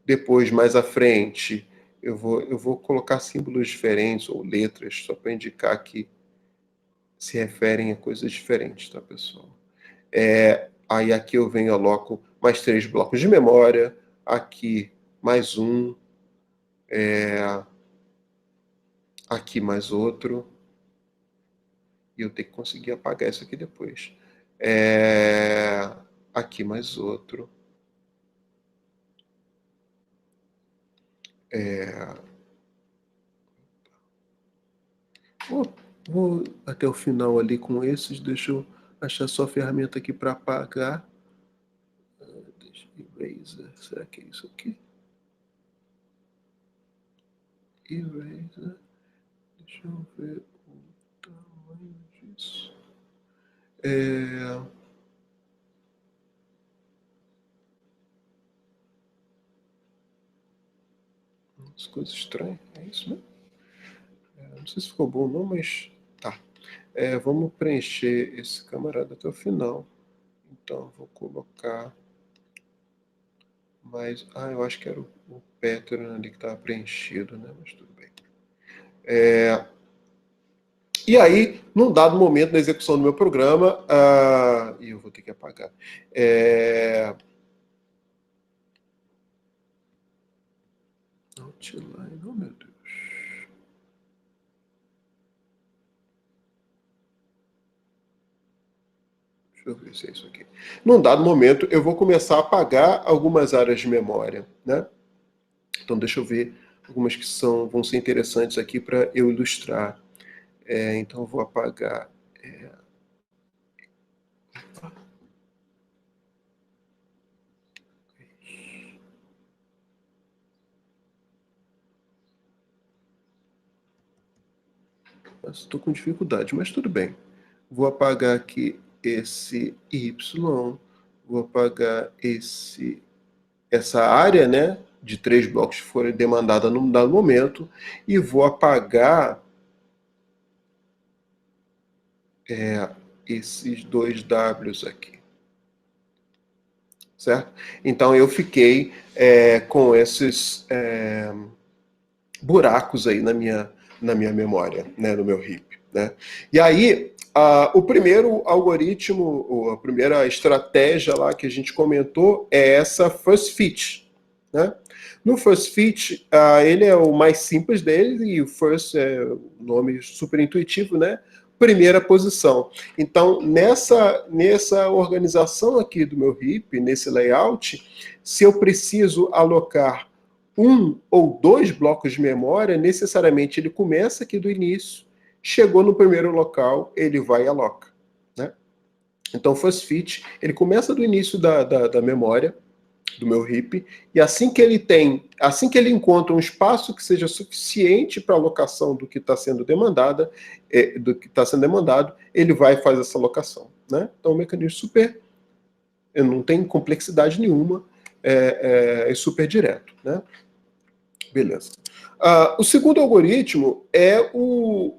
Depois, mais à frente, eu vou colocar símbolos diferentes ou letras, só para indicar que se referem a coisas diferentes, tá, pessoal? Aí aqui eu venho e aloco mais 3 blocos de memória, aqui mais um, aqui mais outro, e eu tenho que conseguir apagar isso aqui depois. Aqui mais outro. Vou até o final ali com esses, deixa eu achar só a ferramenta aqui para apagar. Eraser, será que é isso aqui? Eraser, deixa eu ver o tamanho disso. As coisas estranhas, é isso mesmo? Não sei se ficou bom ou não, mas tá. Vamos preencher esse camarada até o final. Então, vou colocar mais... eu acho que era o pattern ali que estava preenchido, né? Mas tudo bem. E aí, num dado momento na execução do meu programa, e eu vou ter que apagar. Outline, oh meu Deus. Deixa eu ver se é isso aqui. Num dado momento, eu vou começar a apagar algumas áreas de memória, né? Então, deixa eu ver algumas que vão ser interessantes aqui para eu ilustrar. Então, eu vou apagar... Estou com dificuldade, mas tudo bem. Vou apagar aqui esse Y, vou apagar essa área, né, de 3 blocos que foram demandada num dado momento, e vou apagar esses 2 Ws aqui. Certo? Então eu fiquei com esses buracos aí na minha memória, né, no meu heap, né? E aí o primeiro algoritmo, a primeira estratégia lá que a gente comentou é essa first fit, né? No first fit, ele é o mais simples dele, e o first é o nome super intuitivo, né? Primeira posição. Então, nessa organização aqui do meu heap, nesse layout, se eu preciso alocar 1 ou 2 blocos de memória, necessariamente ele começa aqui do início, chegou no primeiro local, ele vai e aloca, né? Então, o first fit, ele começa do início da memória, do meu heap, e assim que ele encontra um espaço que seja suficiente para a alocação do que está sendo demandado, ele vai e faz essa alocação, né? Então, um mecanismo super, não tem complexidade nenhuma, é super direto, né? Beleza. O segundo algoritmo é o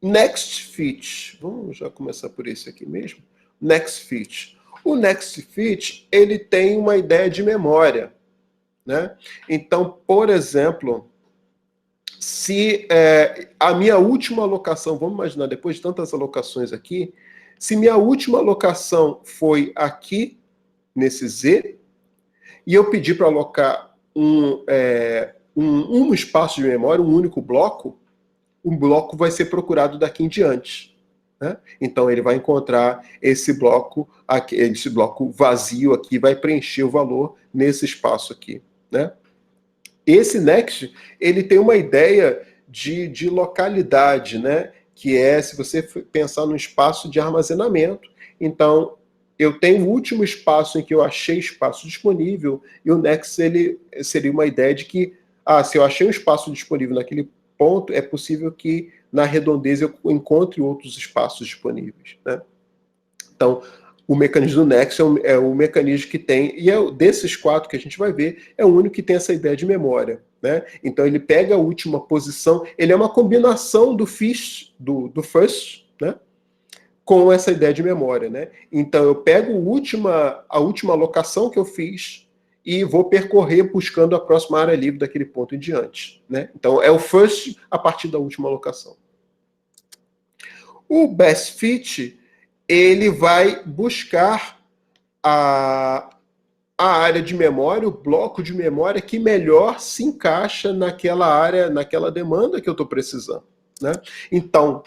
Next Fit. Vamos já começar por esse aqui mesmo. Next Fit. O Next Fit, ele tem uma ideia de memória, né? Então, por exemplo, se a minha última alocação, vamos imaginar, depois de tantas alocações aqui, se minha última alocação foi aqui, nesse Z, e eu pedir para alocar um espaço de memória, um único bloco, o bloco vai ser procurado daqui em diante. Né? Então ele vai encontrar esse bloco vazio aqui, vai preencher o valor nesse espaço aqui. Né? Esse next, ele tem uma ideia de localidade, né? Que é, se você pensar num espaço de armazenamento, então eu tenho o último espaço em que eu achei espaço disponível, e o next ele seria uma ideia de que, se eu achei um espaço disponível naquele ponto, é possível que na redondeza eu encontre outros espaços disponíveis. Né? Então, o mecanismo do next é o mecanismo que tem, e desses 4 que a gente vai ver, é o único que tem essa ideia de memória. Né? Então ele pega a última posição, ele é uma combinação do first, né? Com essa ideia de memória. Né? Então eu pego a última alocação que eu fiz e vou percorrer buscando a próxima área livre daquele ponto em diante. Né? Então é o first a partir da última alocação. O best fit, ele vai buscar a área de memória, o bloco de memória que melhor se encaixa naquela área, naquela demanda que eu estou precisando. Né? Então,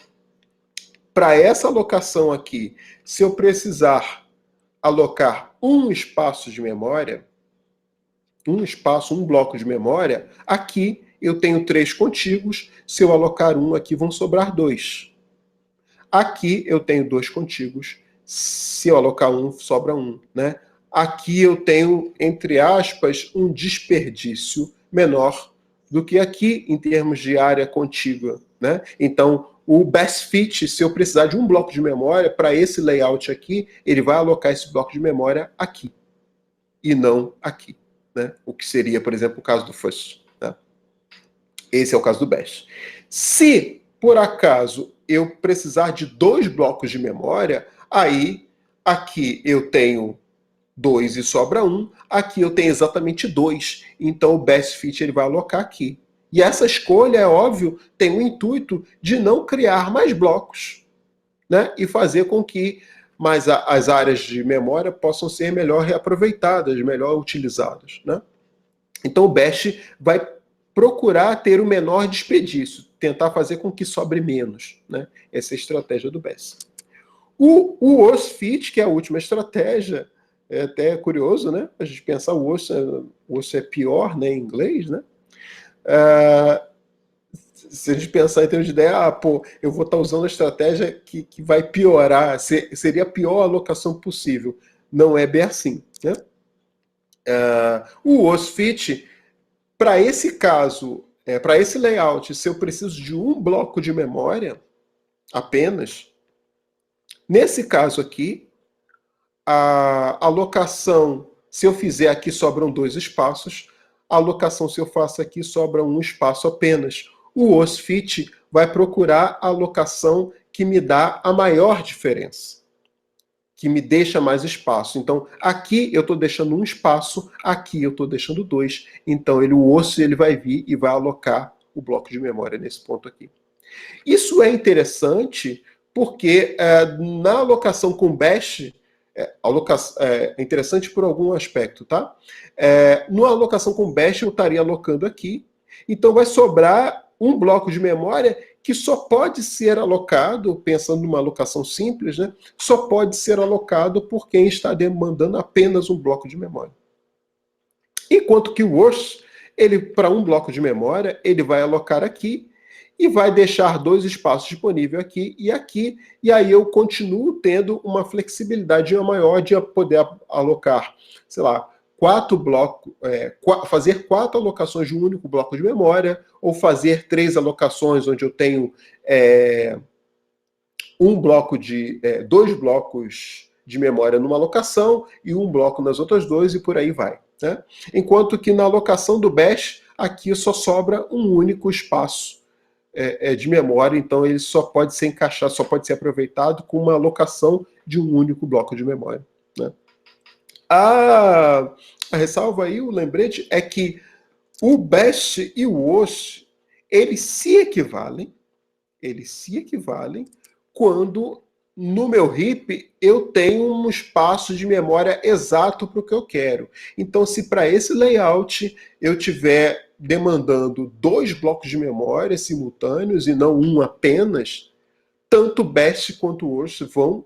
para essa alocação aqui, se eu precisar alocar um espaço de memória, um bloco de memória, aqui eu tenho 3 contíguos, se eu alocar um aqui vão sobrar 2. Aqui eu tenho 2 contíguos, se eu alocar um, sobra 1. Né? Aqui eu tenho, entre aspas, um desperdício menor do que aqui em termos de área contígua. Né? Então, o best fit, se eu precisar de um bloco de memória, para esse layout aqui, ele vai alocar esse bloco de memória aqui, e não aqui. Né? O que seria, por exemplo, o caso do first. Né? Esse é o caso do best. Se, por acaso, eu precisar de 2 blocos de memória, aí aqui eu tenho 2 e sobra 1, aqui eu tenho exatamente 2, então o best fit ele vai alocar aqui. E essa escolha, é óbvio, tem o intuito de não criar mais blocos, né? E fazer com que as áreas de memória possam ser melhor reaproveitadas, melhor utilizadas. Né? Então o best vai procurar ter o menor desperdício, tentar fazer com que sobre menos. Né? Essa é a estratégia do best. O worst fit, que é a última estratégia, é até curioso, né? A gente pensar o worst é pior, né, em inglês, né? Se a gente pensar em termos de ideia, eu vou estar usando a estratégia que vai piorar, seria a pior alocação possível. Não é bem assim. Né? O worst fit, para esse caso, para esse layout, se eu preciso de um bloco de memória apenas, nesse caso aqui, a alocação, se eu fizer aqui, sobram 2 espaços, a alocação, se eu faço aqui, sobra um espaço apenas. O worst fit vai procurar a alocação que me dá a maior diferença, que me deixa mais espaço. Então, aqui eu estou deixando um espaço, aqui eu estou deixando 2. Então, o worst ele vai vir e vai alocar o bloco de memória nesse ponto aqui. Isso é interessante porque na alocação com bash, é interessante por algum aspecto, tá? Na alocação com bash eu estaria alocando aqui, então vai sobrar um bloco de memória que só pode ser alocado, pensando numa alocação simples, né? Só pode ser alocado por quem está demandando apenas um bloco de memória. Enquanto que o worst, para um bloco de memória, ele vai alocar aqui, e vai deixar 2 espaços disponíveis aqui e aqui, e aí eu continuo tendo uma flexibilidade maior de poder alocar, sei lá, 4 blocos, fazer 4 alocações de um único bloco de memória, ou fazer 3 alocações onde eu tenho 2 blocos de memória numa alocação e um bloco nas outras 2 e por aí vai. Né? Enquanto que na alocação do bash, aqui só sobra um único espaço de memória, então ele só pode ser encaixado, só pode ser aproveitado com uma alocação de um único bloco de memória. Né? A ressalva aí, o lembrete, é que o best e o worst, eles se equivalem quando no meu heap eu tenho um espaço de memória exato para o que eu quero. Então, se para esse layout eu tiver demandando 2 blocos de memória simultâneos e não um apenas, tanto best quanto worst vão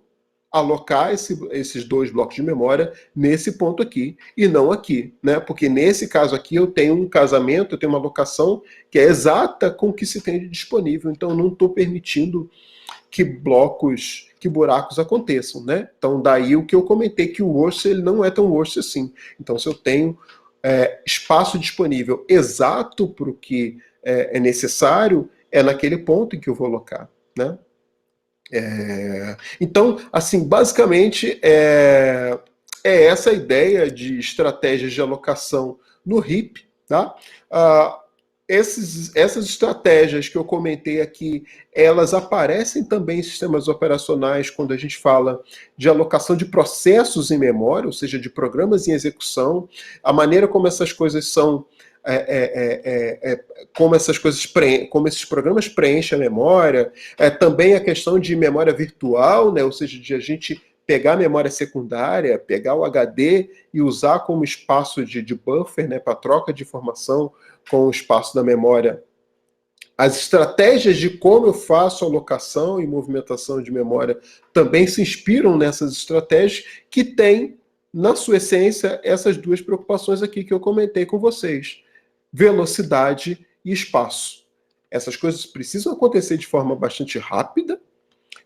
alocar esses 2 blocos de memória nesse ponto aqui e não aqui, né? Porque nesse caso aqui eu tenho um casamento, eu tenho uma alocação que é exata com o que se tem de disponível, então eu não estou permitindo que buracos aconteçam, né? Então daí o que eu comentei que o worst ele não é tão worst assim. Então se eu tenho espaço disponível exato para o que é necessário, é naquele ponto em que eu vou alocar, né? Então, assim, basicamente é essa a ideia de estratégias de alocação no heap, tá? Essas estratégias que eu comentei aqui, elas aparecem também em sistemas operacionais quando a gente fala de alocação de processos em memória, ou seja, de programas em execução, a maneira como essas coisas são como esses programas preenchem a memória, também a questão de memória virtual, né, ou seja, de a gente pegar a memória secundária, pegar o HD e usar como espaço de buffer, né, para troca de informação com o espaço da memória. As estratégias de como eu faço alocação e movimentação de memória também se inspiram nessas estratégias que têm, na sua essência, essas 2 preocupações aqui que eu comentei com vocês: velocidade e espaço. Essas coisas precisam acontecer de forma bastante rápida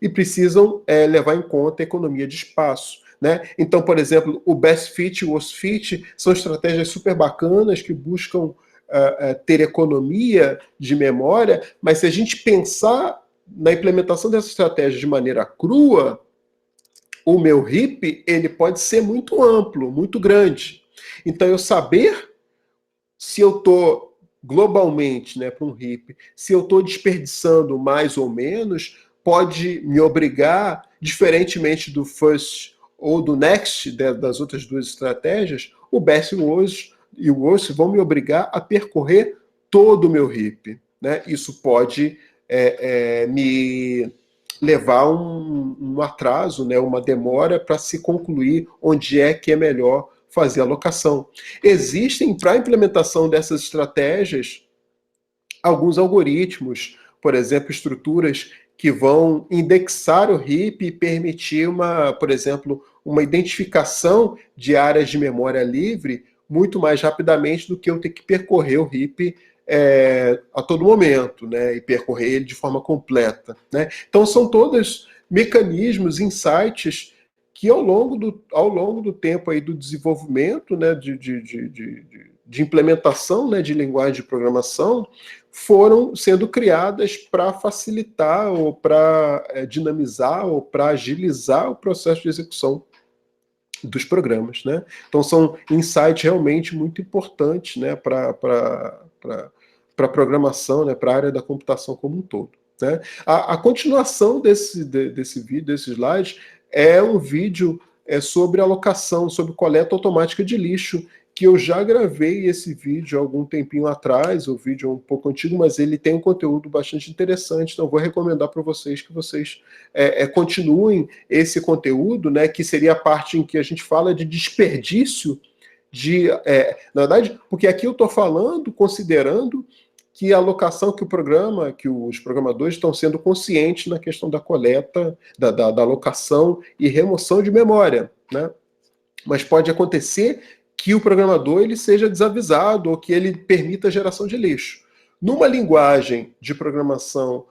e precisam levar em conta a economia de espaço, né? Então, por exemplo, o best fit e o worst fit são estratégias super bacanas que buscam ter economia de memória, mas se a gente pensar na implementação dessa estratégia de maneira crua, o meu heap ele pode ser muito amplo, muito grande. Então, eu saber se eu estou globalmente, né, para um heap, se eu estou desperdiçando mais ou menos, pode me obrigar, diferentemente do first ou do next, das outras 2 estratégias, o best e o worst vão me obrigar a percorrer todo o meu heap, né? Isso pode me levar um atraso, né, uma demora para se concluir onde é que é melhor fazer a alocação. Existem, para a implementação dessas estratégias, alguns algoritmos, por exemplo, estruturas que vão indexar o heap e permitir por exemplo, uma identificação de áreas de memória livre muito mais rapidamente do que eu ter que percorrer o heap a todo momento, né, e percorrer ele de forma completa, né? Então são todos mecanismos, insights que ao longo do tempo aí do desenvolvimento, né, de implementação, né, de linguagem de programação, foram sendo criadas para facilitar ou para dinamizar ou para agilizar o processo de execução dos programas, né? Então são insights realmente muito importantes, né, para a programação, né, para a área da computação como um todo, né? A continuação desse vídeo, desse slide, é um vídeo sobre alocação, sobre coleta automática de lixo, que eu já gravei esse vídeo há algum tempinho atrás. O vídeo é um pouco antigo, mas ele tem um conteúdo bastante interessante, então vou recomendar para vocês que vocês continuem esse conteúdo, né, que seria a parte em que a gente fala de desperdício na verdade, porque aqui eu estou falando, considerando que a alocação que os programadores estão sendo conscientes na questão da coleta, da alocação e remoção de memória, né? Mas pode acontecer que o programador ele seja desavisado ou que ele permita a geração de lixo. Numa linguagem de programação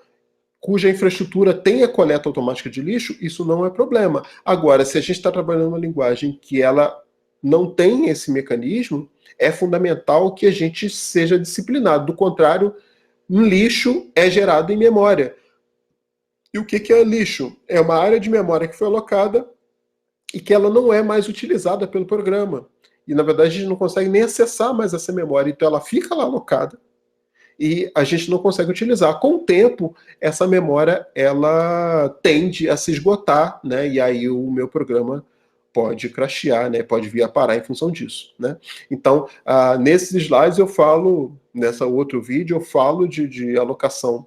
cuja infraestrutura tem a coleta automática de lixo, isso não é problema. Agora, se a gente está trabalhando uma linguagem que ela não tem esse mecanismo, é fundamental que a gente seja disciplinado. Do contrário, um lixo é gerado em memória. E o que é lixo? É uma área de memória que foi alocada e que ela não é mais utilizada pelo programa. E, na verdade, a gente não consegue nem acessar mais essa memória. Então, ela fica lá alocada e a gente não consegue utilizar. Com o tempo, essa memória ela tende a se esgotar, né? E aí o meu programa pode crashear, né? Pode vir a parar em função disso, né? Então, nesses slides eu falo, nessa outro vídeo, eu falo de alocação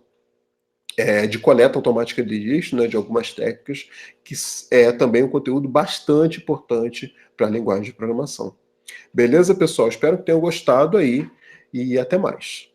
de coleta automática de lixo, né, de algumas técnicas, que é também um conteúdo bastante importante para a linguagem de programação. Beleza, pessoal? Espero que tenham gostado aí e até mais.